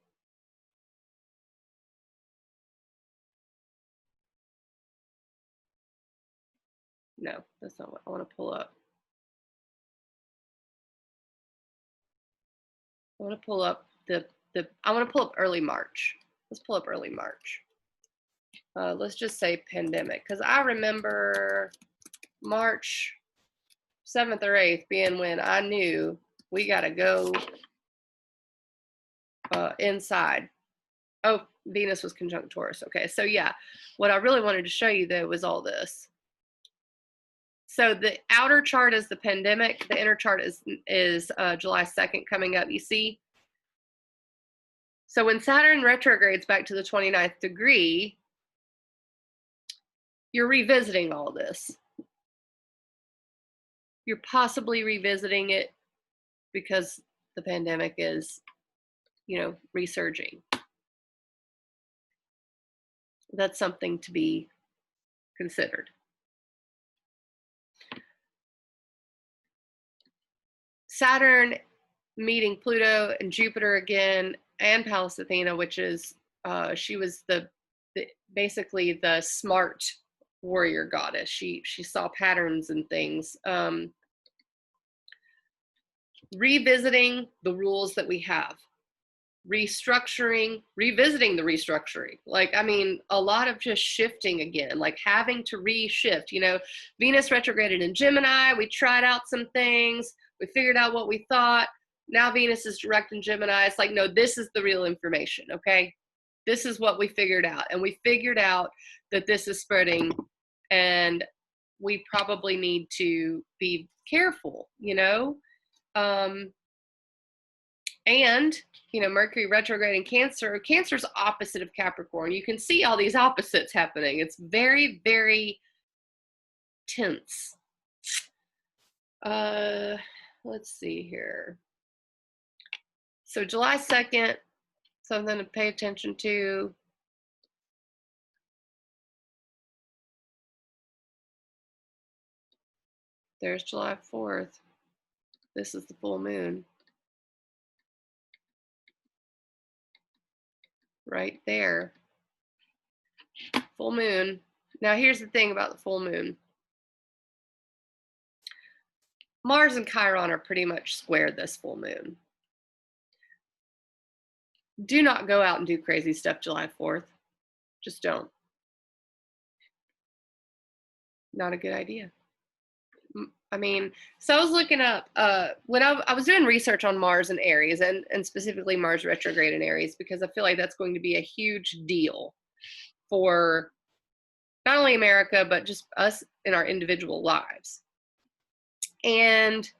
No, that's not what I want to pull up. I want to pull up I want to pull up early March. Let's pull up early March. Let's just say pandemic, because I remember March 7th or 8th being when I knew we got to go inside. Oh, Venus was conjunct Taurus. Okay, so yeah, what I really wanted to show you though was all this. So the outer chart is the pandemic. The inner chart is July 2nd coming up. You see? So when Saturn retrogrades back to the 29th degree, you're revisiting all this. You're possibly revisiting it because the pandemic is, resurging. That's something to be considered. Saturn meeting Pluto and Jupiter again, and Pallas Athena, which is she was basically the smart warrior goddess. She saw patterns and things. Revisiting the rules that we have, revisiting the restructuring. A lot of just shifting again, like having to reshift. Venus retrograded in Gemini. We tried out some things. We figured out what we thought. Now Venus is direct in Gemini. It's like, no, this is the real information, okay? This is what we figured out. And we figured out that this is spreading, and we probably need to be careful, and, Mercury retrograde in Cancer. Cancer's opposite of Capricorn. You can see all these opposites happening. It's very, very tense. Let's see here. So July 2nd, something to pay attention to. There's July 4th. This is the full moon. Right there. Full moon. Now here's the thing about the full moon. Mars and Chiron are pretty much squared this full moon. Do not go out and do crazy stuff July 4th. Just don't. Not a good idea. So I was looking up, when I was doing research on Mars and Aries, and specifically Mars retrograde in Aries, because I feel like that's going to be a huge deal for not only America, but just us in our individual lives. And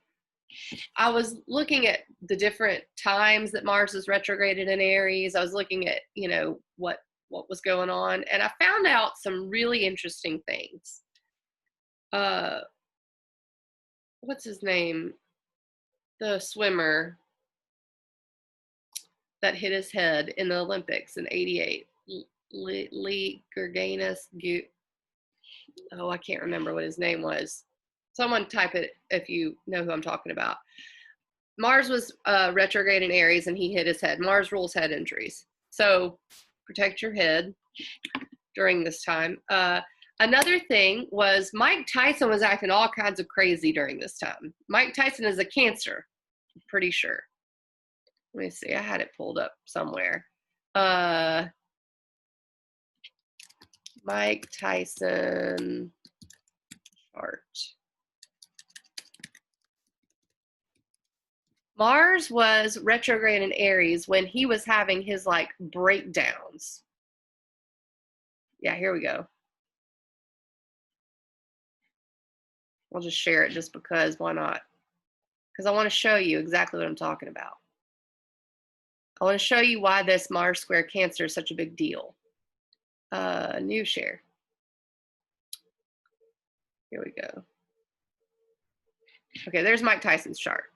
I was looking at the different times that Mars is retrograded in Aries. I was looking at, what was going on, and I found out some really interesting things. What's his name? The swimmer that hit his head in the Olympics in '88. Lee Gerganis. Oh, I can't remember what his name was. Someone type it if you know who I'm talking about. Mars was retrograde in Aries, and he hit his head. Mars rules head injuries. So protect your head during this time. Another thing was Mike Tyson was acting all kinds of crazy during this time. Mike Tyson is a Cancer, I'm pretty sure. Let me see. I had it pulled up somewhere. Mike Tyson chart. Mars was retrograde in Aries when he was having his breakdowns. Yeah, here we go. I'll just share it just because, why not? Because I want to show you exactly what I'm talking about. I want to show you why this Mars square Cancer is such a big deal. New share. Here we go. Okay, there's Mike Tyson's chart.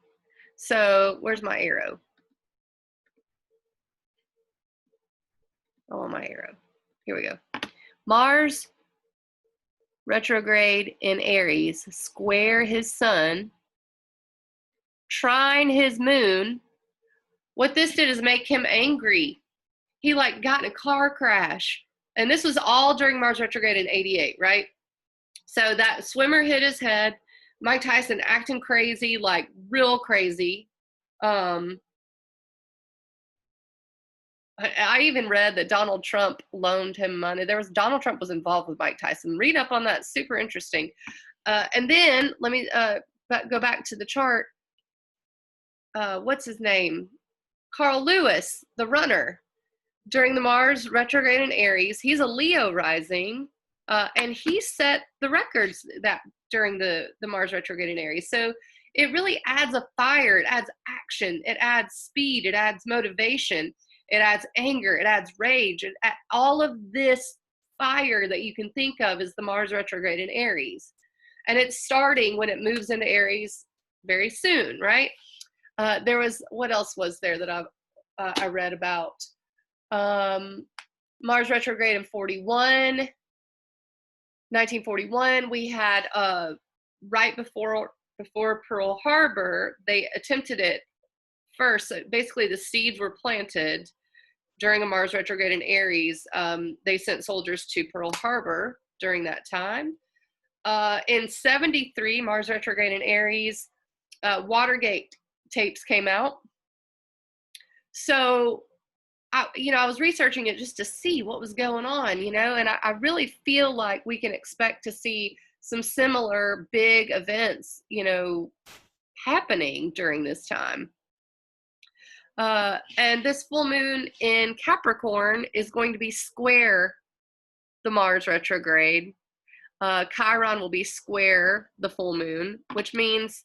So where's my arrow? Oh, my arrow. Here we go. Mars retrograde in Aries, square his sun, trine his moon. What this did is make him angry. He got in a car crash. And this was all during Mars retrograde in '88, right? So that swimmer hit his head. Mike Tyson acting crazy, real crazy. I even read that Donald Trump loaned him money. Donald Trump was involved with Mike Tyson. Read up on that. Super interesting. And then let me go back to the chart. What's his name? Carl Lewis, the runner. during the Mars retrograde in Aries. He's a Leo rising, and he set the records that during the Mars retrograde in Aries. So it really adds a fire, it adds action, it adds speed, it adds motivation, it adds anger, it adds rage, and all of this fire that you can think of is the Mars retrograde in Aries. And it's starting when it moves into Aries very soon, right? There was, what else was there that I read about? Mars retrograde in 1941, we had right before Pearl Harbor, they attempted it first. So basically, the seeds were planted during a Mars retrograde in Aries. They sent soldiers to Pearl Harbor during that time. In 73, Mars retrograde in Aries, Watergate tapes came out. So I was researching it just to see what was going on, and I really feel like we can expect to see some similar big events, happening during this time. And this full moon in Capricorn is going to be square the Mars retrograde. Chiron will be square the full moon, which means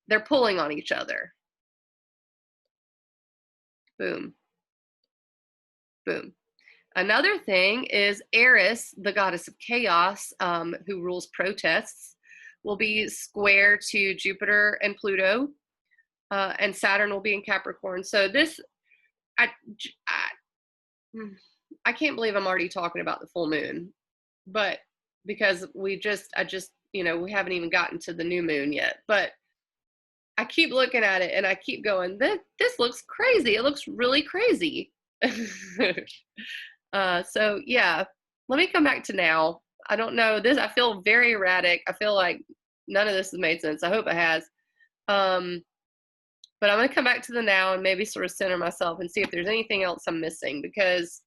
they're pulling on each other. Boom. Boom. Another thing is Eris, the goddess of chaos, who rules protests, will be square to Jupiter and Pluto, and Saturn will be in Capricorn. So this, I can't believe I'm already talking about the full moon, but because we haven't even gotten to the new moon yet. But I keep looking at it and I keep going, this looks crazy. It looks really crazy. So yeah, let me come back to now. I don't know this. I feel very erratic. I feel like none of this has made sense. I hope it has. But I'm going to come back to the now and maybe sort of center myself and see if there's anything else I'm missing, because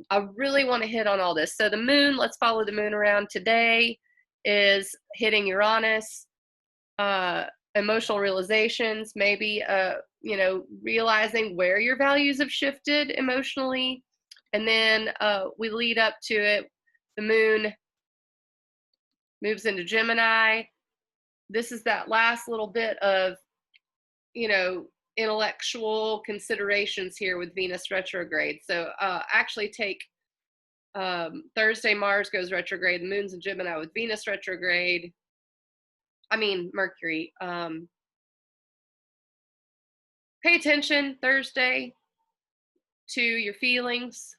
I really want to hit on all this. So the moon, let's follow the moon around. Today is hitting Uranus, emotional realizations, maybe, realizing where your values have shifted emotionally. And then we lead up to it. The moon moves into Gemini. This is that last little bit of, intellectual considerations here with Venus retrograde. So actually take Thursday, Mars goes retrograde. The moon's in Gemini with Venus retrograde. Mercury. Pay attention Thursday to your feelings,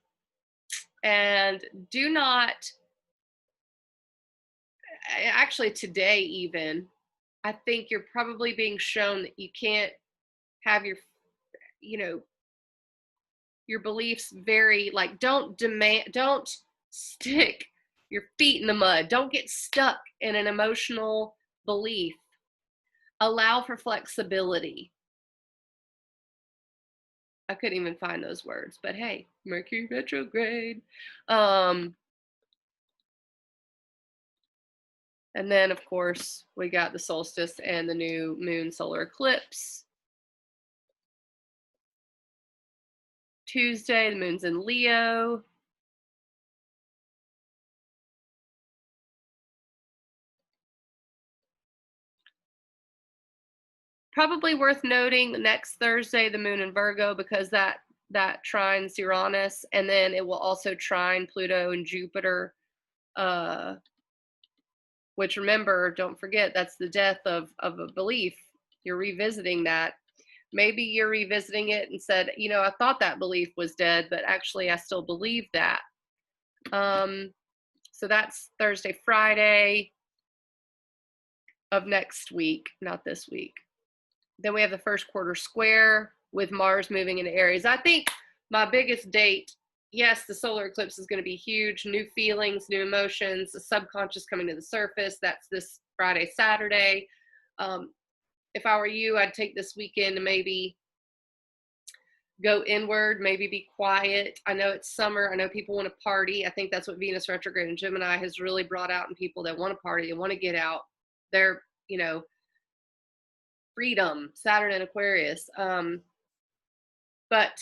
and do not, actually today even, I think you're probably being shown that you can't have your beliefs very, don't stick your feet in the mud. Don't get stuck in an emotional belief. Allow for flexibility. I couldn't even find those words, but hey, Mercury retrograde. And then, of course, we got the solstice and the new moon solar eclipse. Tuesday, the moon's in Leo. Probably worth noting next Thursday, the moon in Virgo, because that trines Uranus, and then it will also trine Pluto and Jupiter, which, remember, don't forget, that's the death of a belief. You're revisiting that. Maybe you're revisiting it and said, I thought that belief was dead, but actually I still believe that. So that's Thursday, Friday of next week, not this week. Then we have the first quarter square with Mars moving into Aries. I think my biggest date, yes, the solar eclipse is going to be huge. New feelings, new emotions, the subconscious coming to the surface. That's this Friday, Saturday. If I were you, I'd take this weekend to maybe go inward, maybe be quiet. I know it's summer. I know people want to party. I think that's what Venus retrograde in Gemini has really brought out in people that want to party, they want to get out. They're, freedom, Saturn and Aquarius. But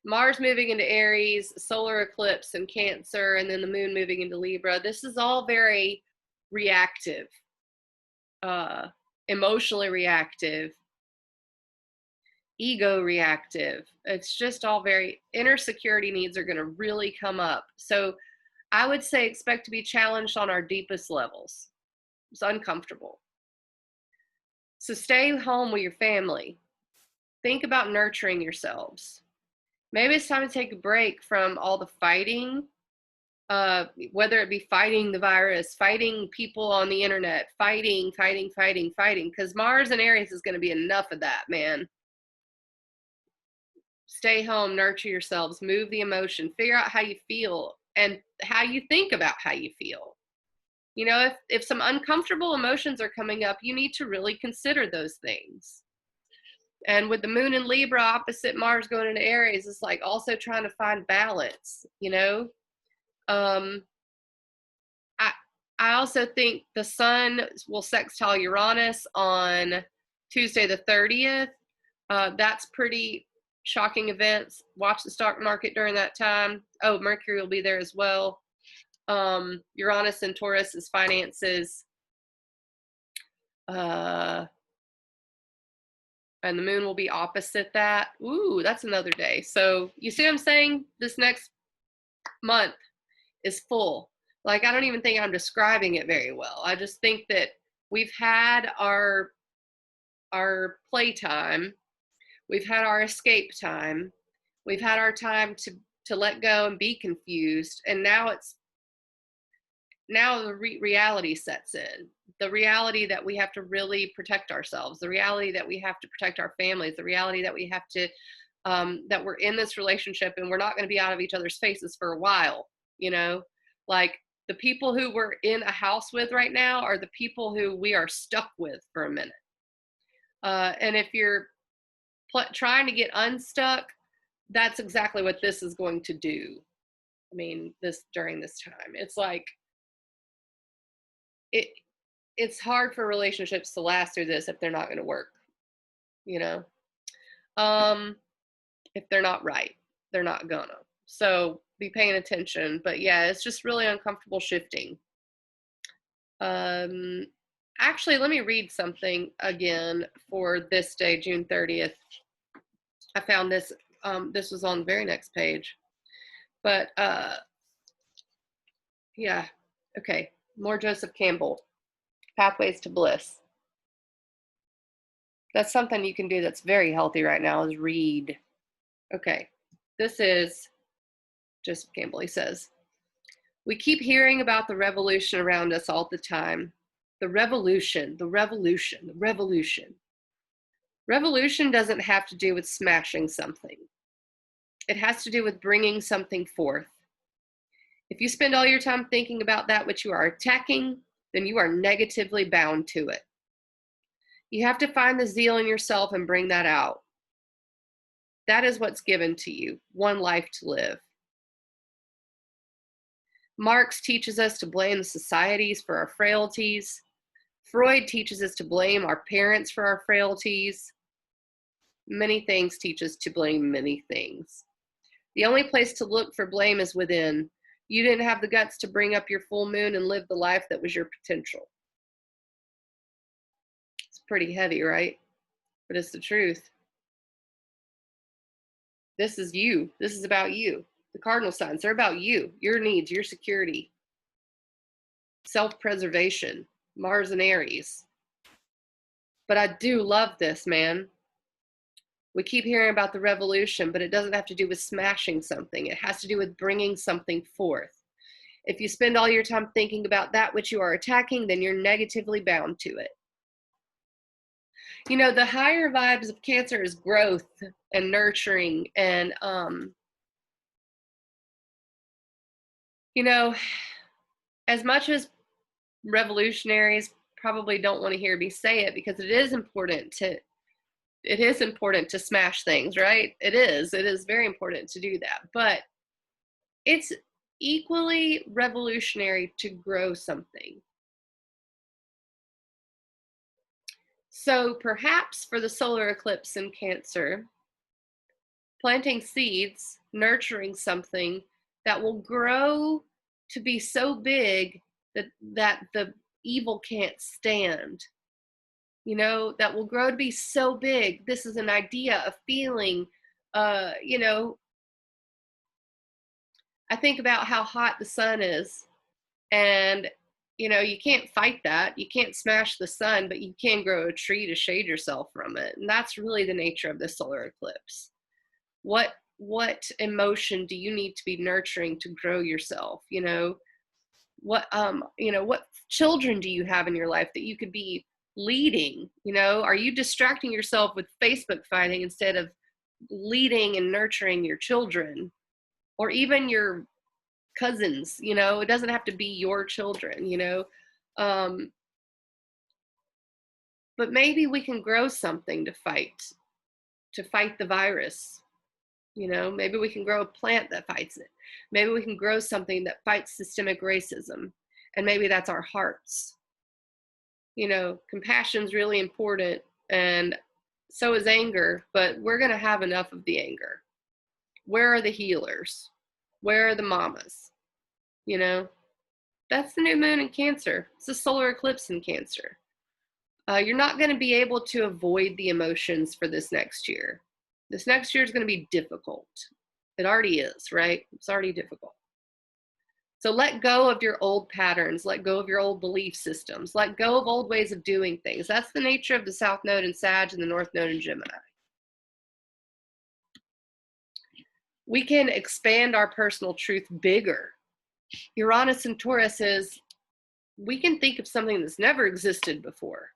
Mars moving into Aries, solar eclipse in Cancer, and then the moon moving into Libra. This is all very reactive, emotionally reactive, ego reactive. It's just all very, inner security needs are going to really come up. So I would say expect to be challenged on our deepest levels. It's uncomfortable. So stay home with your family. Think about nurturing yourselves. Maybe it's time to take a break from all the fighting, whether it be fighting the virus, fighting people on the internet, fighting, because Mars and Aries is going to be enough of that, man. Stay home, nurture yourselves, move the emotion, figure out how you feel and how you think about how you feel. You know, if some uncomfortable emotions are coming up, you need to really consider those things. And with the moon in Libra opposite Mars going into Aries, it's like also trying to find balance, you know? I also think the sun will sextile Uranus on Tuesday the 30th. That's pretty shocking events. Watch the stock market during that time. Oh, Mercury will be there as well. Uranus and Taurus is finances. And the moon will be opposite that. Ooh, that's another day. So you see what I'm saying? This next month is full. Like, I don't even think I'm describing it very well. I just think that we've had our playtime. We've had our escape time. We've had our time to let go and be confused. And now the reality sets in. The reality that we have to really protect ourselves, the reality that we have to protect our families, the reality that we have to, that we're in this relationship and we're not going to be out of each other's faces for a while, you know? Like, the people who we're in a house with right now are the people who we are stuck with for a minute. And if you're trying to get unstuck, that's exactly what this is going to do. I mean, during this time, it's like, it's hard for relationships to last through this if they're not going to work, you know? If they're not right, they're not gonna. So be paying attention. But yeah, it's just really uncomfortable shifting. Actually, let me read something again for this day, June 30th. I found this. This was on the very next page. But yeah, okay. More Joseph Campbell. Pathways to Bliss. That's something you can do that's very healthy right now, is read. Okay, this is Joseph Campbell. He says, we keep hearing about the revolution around us all the time. The revolution, the revolution, the revolution. Revolution doesn't have to do with smashing something. It has to do with bringing something forth. If you spend all your time thinking about that which you are attacking, then you are negatively bound to it. You have to find the zeal in yourself and bring that out. That is what's given to you, one life to live. Marx teaches us to blame the societies for our frailties. Freud teaches us to blame our parents for our frailties. Many things teach us to blame many things. The only place to look for blame is within. You didn't have the guts to bring up your full moon and live the life that was your potential. It's pretty heavy, right? But it's the truth. This is you. This is about you. The cardinal signs, they're about you, your needs, your security, self-preservation, Mars and Aries. But I do love this, man. We keep hearing about the revolution, but it doesn't have to do with smashing something. It has to do with bringing something forth. If you spend all your time thinking about that which you are attacking, then you're negatively bound to it. You know, the higher vibes of Cancer is growth and nurturing and, you know, as much as revolutionaries probably don't want to hear me say it, because it is important to smash things, right? It is very important to do that, but it's equally revolutionary to grow something. So perhaps for the solar eclipse in Cancer, planting seeds, nurturing something that will grow to be so big that the evil can't stand. That will grow to be so big. This is an idea, a feeling. You know, I think about how hot the sun is, and you can't fight that. You can't smash the sun, but you can grow a tree to shade yourself from it. And that's really the nature of the solar eclipse. What emotion do you need to be nurturing to grow yourself? What children do you have in your life that you could be leading? Are you distracting yourself with Facebook fighting instead of leading and nurturing your children, or even your cousins? It doesn't have to be your children. But maybe we can grow something to fight the virus. Maybe we can grow a plant that fights it. Maybe we can grow something that fights systemic racism, and maybe that's our hearts. Compassion's really important, and so is anger, but we're going to have enough of the anger. Where are the healers? Where are the mamas? That's the new moon in Cancer. It's a solar eclipse in Cancer. You're not going to be able to avoid the emotions for this next year. This next year is going to be difficult. It already is, right? It's already difficult. So let go of your old patterns. Let go of your old belief systems. Let go of old ways of doing things. That's the nature of the South Node in Sag and the North Node in Gemini. We can expand our personal truth bigger. Uranus and Taurus is, we can think of something that's never existed before.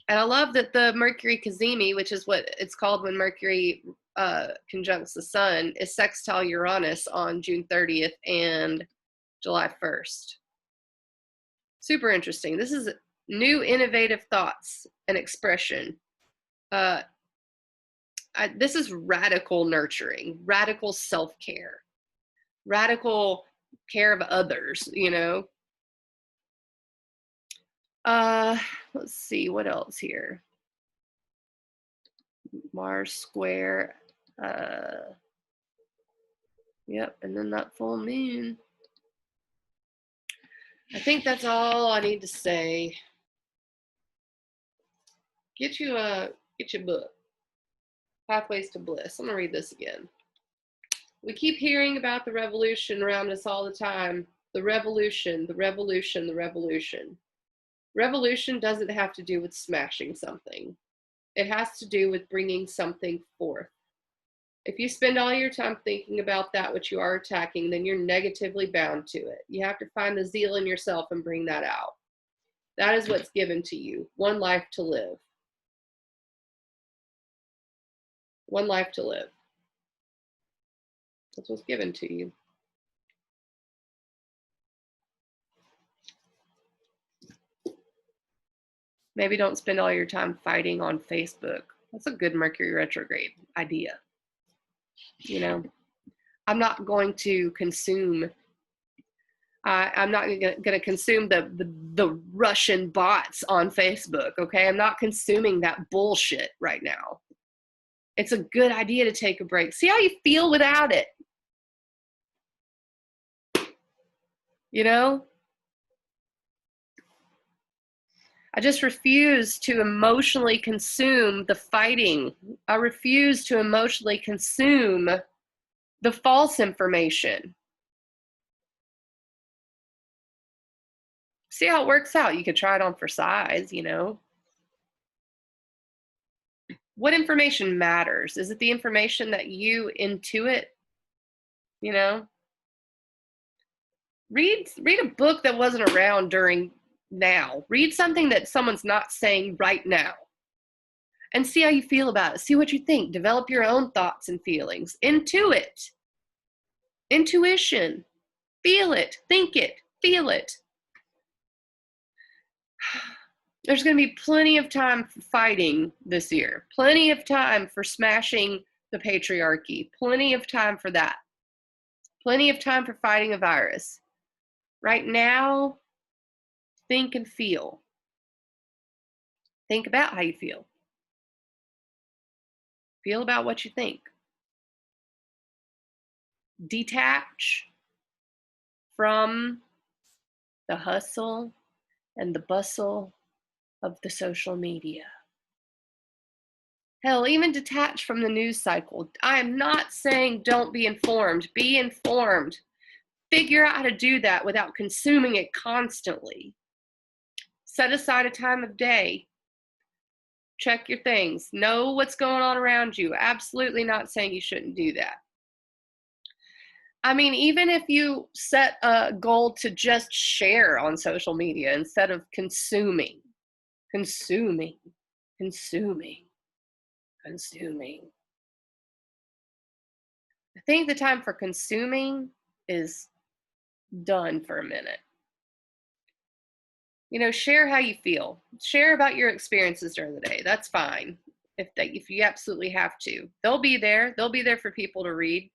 And I love that the Mercury Cazimi, which is what it's called when Mercury conjuncts the sun, is sextile Uranus on June 30th and July 1st. Super interesting. This is new innovative thoughts and expression. This is radical nurturing, radical self-care, radical care of others, Let's see, what else here? Mars square. Yep, and then that full moon. I think that's all I need to say. Get your book, Pathways to Bliss. I'm gonna read this again. We keep hearing about the revolution around us all the time. The revolution, the revolution, the revolution. Revolution doesn't have to do with smashing something. It has to do with bringing something forth. If you spend all your time thinking about that which you are attacking, then you're negatively bound to it. You have to find the zeal in yourself and bring that out. That is what's given to you. One life to live. One life to live. That's what's given to you. Maybe don't spend all your time fighting on Facebook. That's a good Mercury retrograde idea. I'm not going to consume. I'm not going to consume the Russian bots on Facebook. Okay, I'm not consuming that bullshit right now. It's a good idea to take a break. See how you feel without it. I just refuse to emotionally consume the fighting. I refuse to emotionally consume the false information. See how it works out. You could try it on for size, What information matters? Is it the information that you intuit? Read a book that wasn't around during now. Read something that someone's not saying right now. And see how you feel about it. See what you think. Develop your own thoughts and feelings. Intuit. Intuition. Feel it. Think it. Feel it. There's going to be plenty of time for fighting this year. Plenty of time for smashing the patriarchy. Plenty of time for that. Plenty of time for fighting a virus. Right now, think and feel. Think about how you feel. Feel about what you think. Detach from the hustle and the bustle of the social media. Hell, even detach from the news cycle. I am not saying don't be informed. Be informed. Figure out how to do that without consuming it constantly. Set aside a time of day. Check your things. Know what's going on around you. Absolutely not saying you shouldn't do that. I mean, even if you set a goal to just share on social media instead of consuming, consuming, consuming, consuming. I think the time for consuming is done for a minute. You know, share how you feel. Share about your experiences during the day. That's fine. If you absolutely have to. They'll be there. They'll be there for people to read.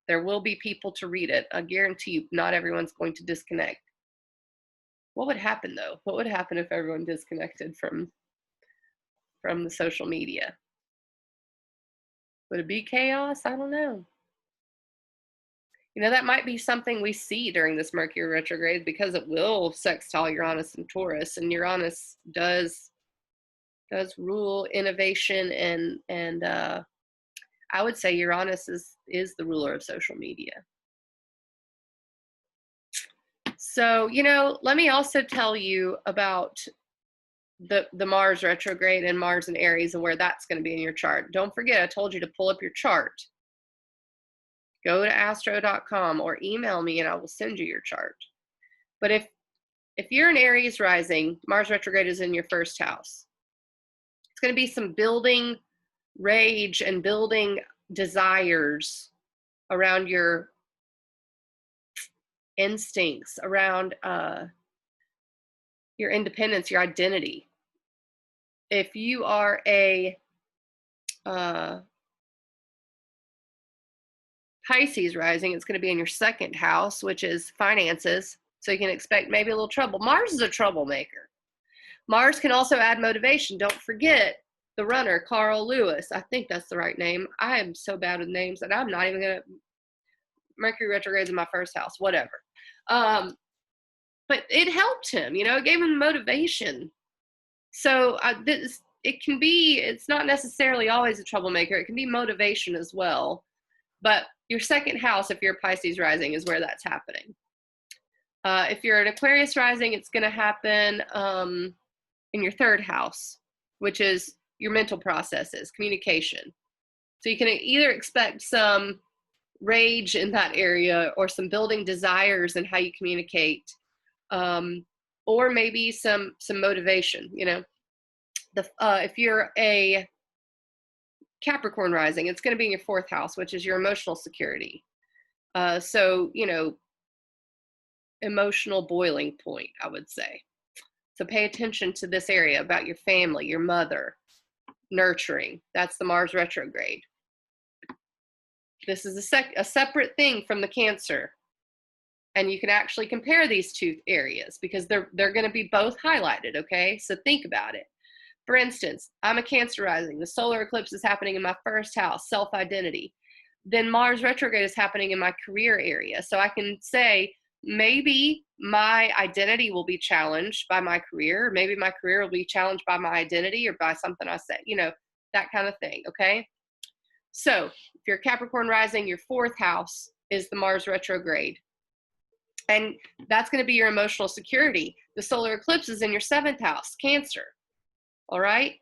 There will be people to read it. I guarantee you not everyone's going to disconnect. What would happen though? What would happen if everyone disconnected from the social media? Would it be chaos? I don't know. You know, that might be something we see during this Mercury retrograde because it will sextile Uranus and Taurus, and Uranus does rule innovation and I would say Uranus is the ruler of social media. So, you know, let me also tell you about the Mars retrograde and Mars in Aries and where that's going to be in your chart. Don't forget, I told you to pull up your chart. Go to astro.com or email me and I will send you your chart. But if you're an Aries rising, Mars retrograde is in your first house. It's going to be some building rage and building desires around your instincts, around your independence, your identity. If you are a Pisces rising, it's going to be in your second house, which is finances. So you can expect maybe a little trouble. Mars is a troublemaker. Mars can also add motivation. Don't forget the runner, Carl Lewis. I think that's the right name. I am so bad with names that I'm not even going to. Mercury retrograde in my first house, whatever. But it helped him, you know, it gave him motivation. So it's not necessarily always a troublemaker. It can be motivation as well. But your second house, if you're a Pisces rising, is where that's happening. If you're an Aquarius rising, it's going to happen in your third house, which is your mental processes, communication. So you can either expect some rage in that area or some building desires in how you communicate, or maybe some motivation, you know. If you're a Capricorn rising, it's going to be in your fourth house, which is your emotional security. So, you know, emotional boiling point, I would say. So pay attention to this area about your family, your mother, nurturing. That's the Mars retrograde. This is a separate thing from the Cancer. And you can actually compare these two areas because they're going to be both highlighted, okay? So think about it. For instance, I'm a Cancer rising. The solar eclipse is happening in my first house, self-identity. Then Mars retrograde is happening in my career area. So I can say, maybe my identity will be challenged by my career. Or maybe my career will be challenged by my identity or by something I say, you know, that kind of thing, okay? So if you're Capricorn rising, your fourth house is the Mars retrograde. And that's going to be your emotional security. The solar eclipse is in your seventh house, Cancer. All right.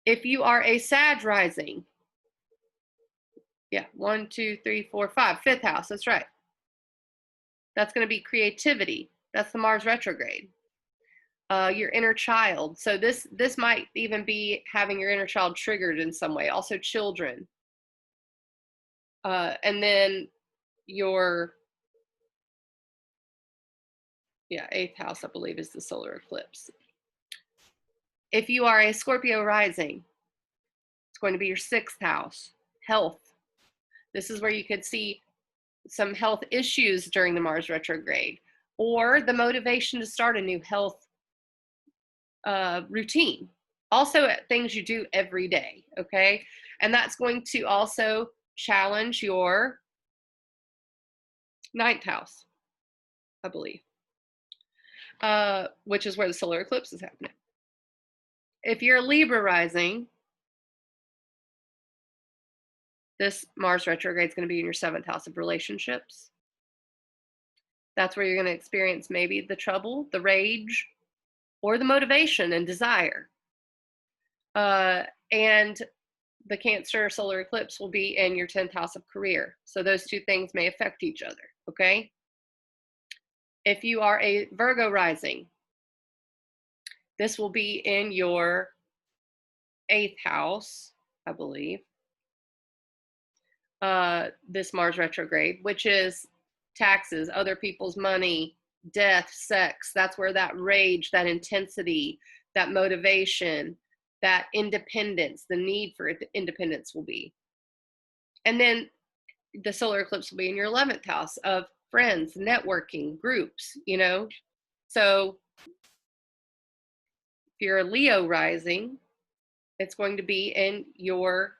If you are a Sag rising, yeah, 1, 2, 3, 4, 5, fifth house. That's right. That's going to be creativity. That's the Mars retrograde. Your inner child. So this might even be having your inner child triggered in some way. Also children. And then your eighth house, I believe, is the solar eclipse. If you are a Scorpio rising, it's going to be your sixth house, health. This is where you could see some health issues during the Mars retrograde, or the motivation to start a new health routine. Also things you do every day, okay? And that's going to also challenge your ninth house, I believe, which is where the solar eclipse is happening. If you're Libra rising, this Mars retrograde is going to be in your 7th house of relationships. That's where you're going to experience maybe the trouble, the rage, or the motivation and desire. And the Cancer solar eclipse will be in your 10th house of career. So those two things may affect each other, okay? If you are a Virgo rising, this will be in your 8th house, I believe. This Mars retrograde, which is taxes, other people's money, death, sex. That's where that rage, that intensity, that motivation, that independence, the need for independence will be. And then the solar eclipse will be in your 11th house of friends, networking, groups, you know. So if you're a Leo rising, it's going to be in your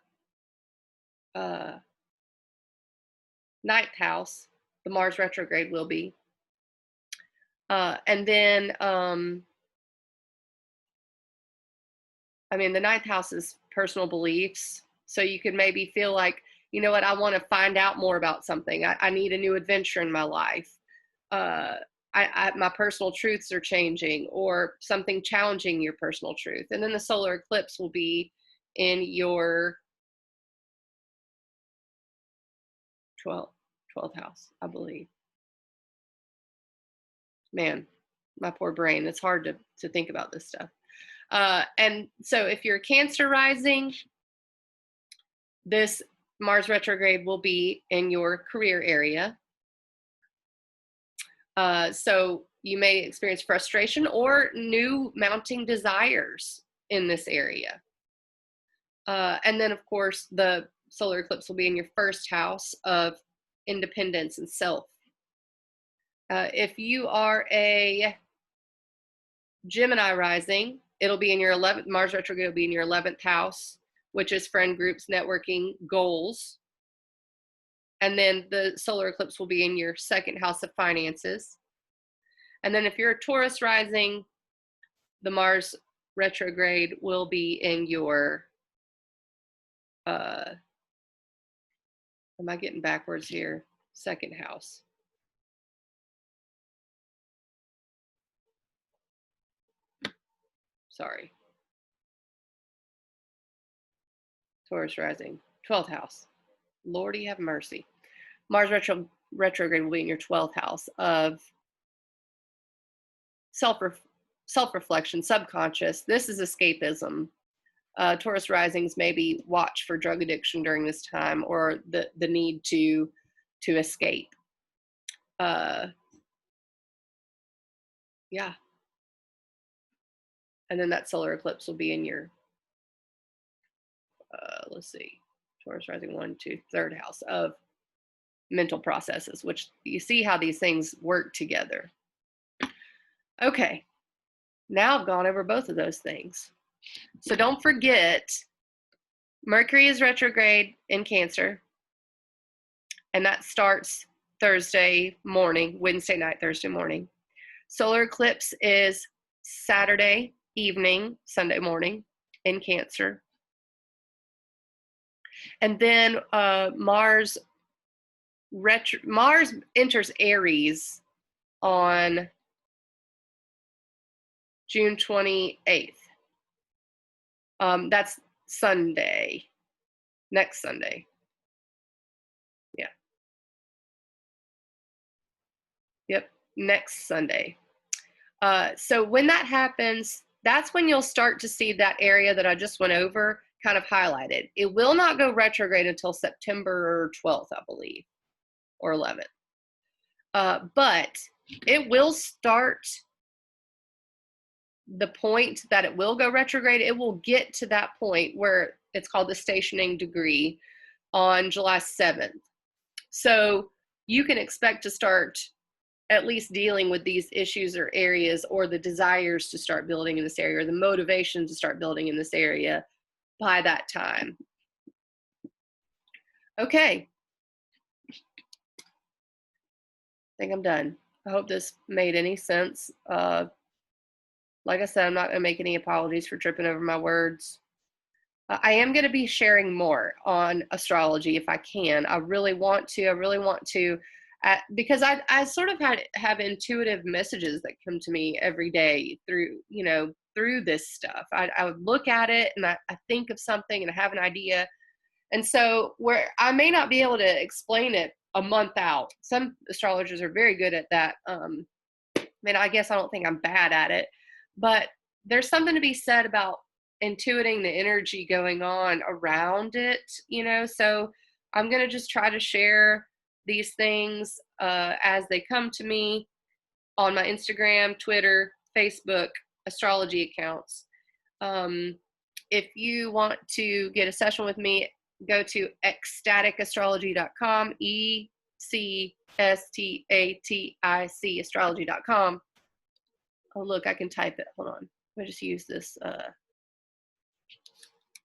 9th house. The Mars retrograde will be. And then, I mean, the 9th house is personal beliefs. So you could maybe feel like, you know what, I want to find out more about something. I need a new adventure in my life. My personal truths are changing, or something challenging your personal truth. And then the solar eclipse will be in your 12th house, I believe. Man, my poor brain. It's hard to think about this stuff. And so if you're Cancer rising, this Mars retrograde will be in your career area. So you may experience frustration or new mounting desires in this area. And then, of course, the solar eclipse will be in your 1st house of independence and self. If you are a Gemini rising, it'll be in your 11th, Mars retrograde will be in your 11th house, which is friend groups, networking, goals. And then the solar eclipse will be in your 2nd house of finances. And then if you're a Taurus rising, the Mars retrograde will be in your, am I getting backwards here? 2nd house. Sorry. Taurus rising, 12th house. Lordy have mercy. Mars retrograde will be in your 12th house of self-reflection, subconscious. This is escapism. Taurus risings maybe watch for drug addiction during this time, or the need to escape. Yeah. And then that solar eclipse will be in your, let's see, Taurus rising 1, 2, 3rd house of mental processes, which you see how these things work together. Okay, now I've gone over both of those things. So don't forget, Mercury is retrograde in Cancer, and that starts Thursday morning, Wednesday night, Thursday morning. Solar eclipse is Saturday evening, Sunday morning in Cancer. And then Mars enters Aries on June 28th. That's Sunday, next Sunday. Yeah. Yep, next Sunday. So when that happens, that's when you'll start to see that area that I just went over kind of highlighted. It will not go retrograde until September 12th, I believe, or 11th. But it will start the point that it will go retrograde. It will get to that point where it's called the stationing degree on July 7th. So you can expect to start at least dealing with these issues or areas, or the desires to start building in this area, or the motivation to start building in this area by that time. Okay. I think I'm done. I hope this made any sense. Like I said, I'm not going to make any apologies for tripping over my words. I am going to be sharing more on astrology if I can. I really want to. Because I sort of have intuitive messages that come to me every day through this stuff. I would look at it and I think of something and I have an idea. And so where I may not be able to explain it a month out. Some astrologers are very good at that. I guess I don't think I'm bad at it, but there's something to be said about intuiting the energy going on around it, so I'm going to just try to share these things as they come to me on my Instagram, Twitter, Facebook, astrology accounts. If you want to get a session with me, go to ecstaticastrology.com, ECSTATIC astrology.com. Oh, look, I can type it. Hold on. Let me just use this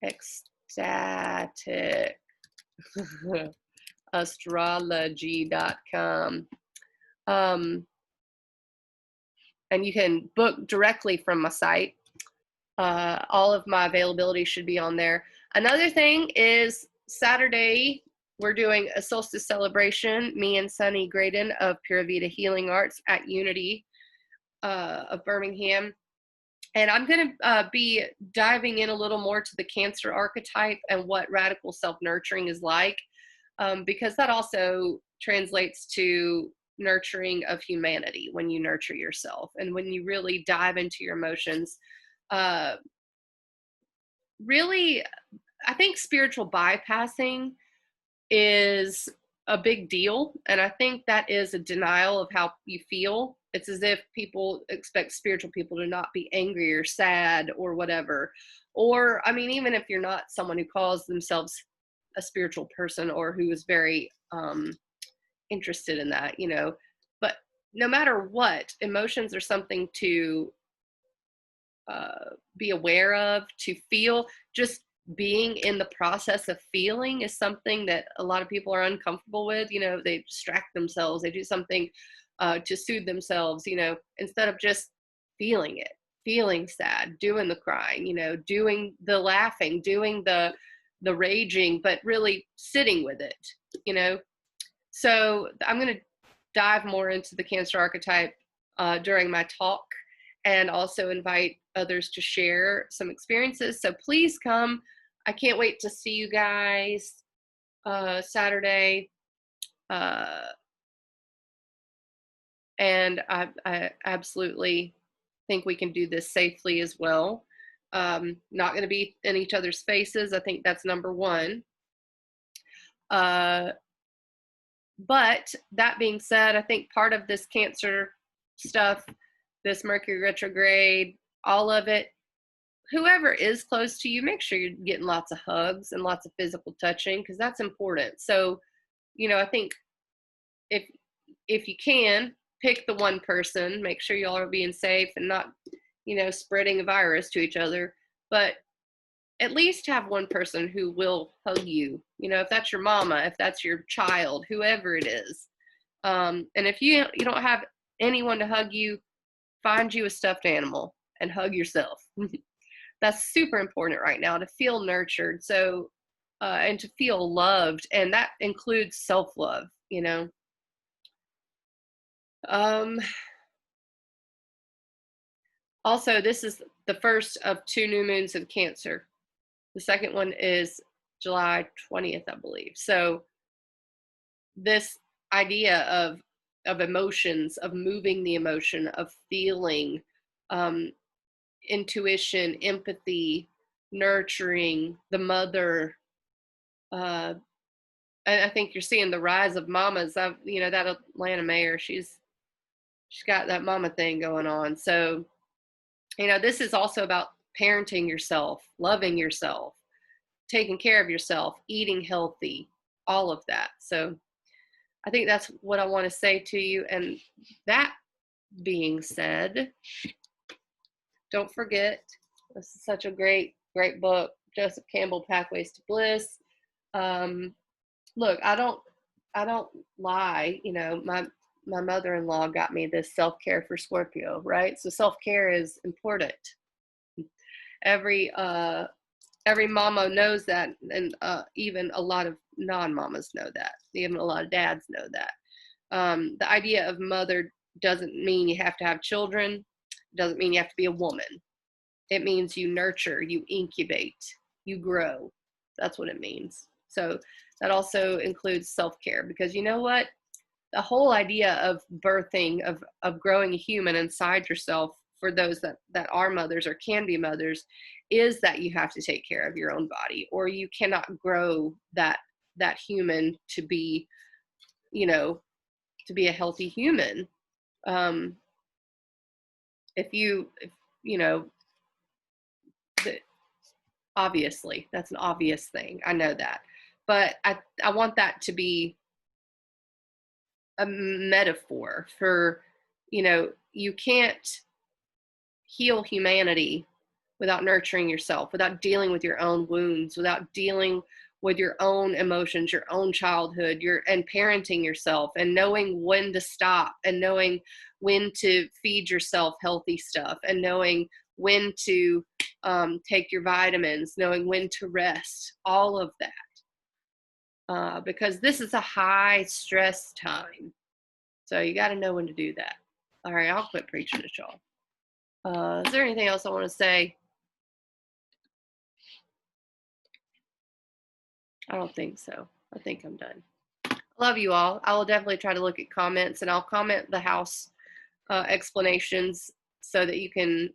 ecstatic astrology.com. And you can book directly from my site. All of my availability should be on there. Another thing is Saturday, we're doing a solstice celebration, me and Sunny Graydon of Pura Vida Healing Arts at Unity of Birmingham. And I'm going to be diving in a little more to the Cancer archetype and what radical self-nurturing is like, because that also translates to nurturing of humanity when you nurture yourself and when you really dive into your emotions. Really, I think spiritual bypassing is a big deal. And I think that is a denial of how you feel. It's as if people expect spiritual people to not be angry or sad or whatever. Or, even if you're not someone who calls themselves a spiritual person or who is very interested in that, but no matter what, emotions are something to be aware of, to feel. Just being in the process of feeling is something that a lot of people are uncomfortable with. They distract themselves, they do something to soothe themselves, instead of just feeling it, feeling sad, doing the crying, doing the laughing, doing the raging, but really sitting with it. So I'm going to dive more into the Cancer archetype during my talk, and also invite others to share some experiences. So please come. I can't wait to see you guys Saturday. And I absolutely think we can do this safely as well. Not going to be in each other's faces. I think that's number one. But that being said, I think part of this Cancer stuff, this Mercury retrograde, all of it, whoever is close to you, make sure you're getting lots of hugs and lots of physical touching, because that's important. So, I think if you can, pick the one person, make sure y'all are being safe and not, spreading a virus to each other, but at least have one person who will hug you, if that's your mama, if that's your child, whoever it is. And if you don't have anyone to hug you, find you a stuffed animal and hug yourself. That's super important right now, to feel nurtured. So, and to feel loved. And that includes self-love, Also, this is the first of 2 new moons of Cancer. The second one is July 20th, I believe. So this idea of emotions, of moving the emotion, of feeling, intuition, empathy, nurturing, the mother. And I think you're seeing the rise of mamas. That Atlanta mayor, she's got that mama thing going on. So, this is also about parenting yourself, loving yourself, taking care of yourself, eating healthy, all of that. So I think that's what I want to say to you. And that being said, don't forget, this is such a great, great book, Joseph Campbell, Pathways to Bliss. Um, Look, I don't lie. You know, my mother-in-law got me this self-care for Scorpio, right? So self-care is important. Every every mama knows that, and even a lot of non-mamas know that. Even a lot of dads know that. The idea of mother doesn't mean you have to have children. Doesn't mean you have to be a woman. It means you nurture, you incubate, you grow. That's what it means. So that also includes self-care, because you know what? The whole idea of birthing, of growing a human inside yourself, for those that are mothers or can be mothers, is that you have to take care of your own body, or you cannot grow that human to be, you know, to be a healthy human. Um, if you know, the, obviously that's an obvious thing. I know that, but I want that to be a metaphor for, you know, you can't heal humanity without nurturing yourself, without dealing with your own wounds, without dealing with your own emotions, your own childhood, and parenting yourself, and knowing when to stop, and knowing when to feed yourself healthy stuff, and knowing when to take your vitamins, knowing when to rest, all of that. Because this is a high stress time. So you got to know when to do that. All right, I'll quit preaching to y'all. Is there anything else I want to say? I don't think so. I think I'm done. Love you all. I will definitely try to look at comments, and I'll comment the house explanations so that you can,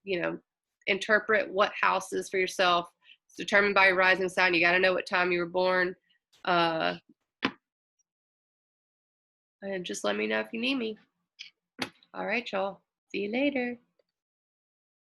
you know, interpret what house is for yourself. It's determined by your rising sign. You got to know what time you were born. And just let me know if you need me. All right, y'all. See you later.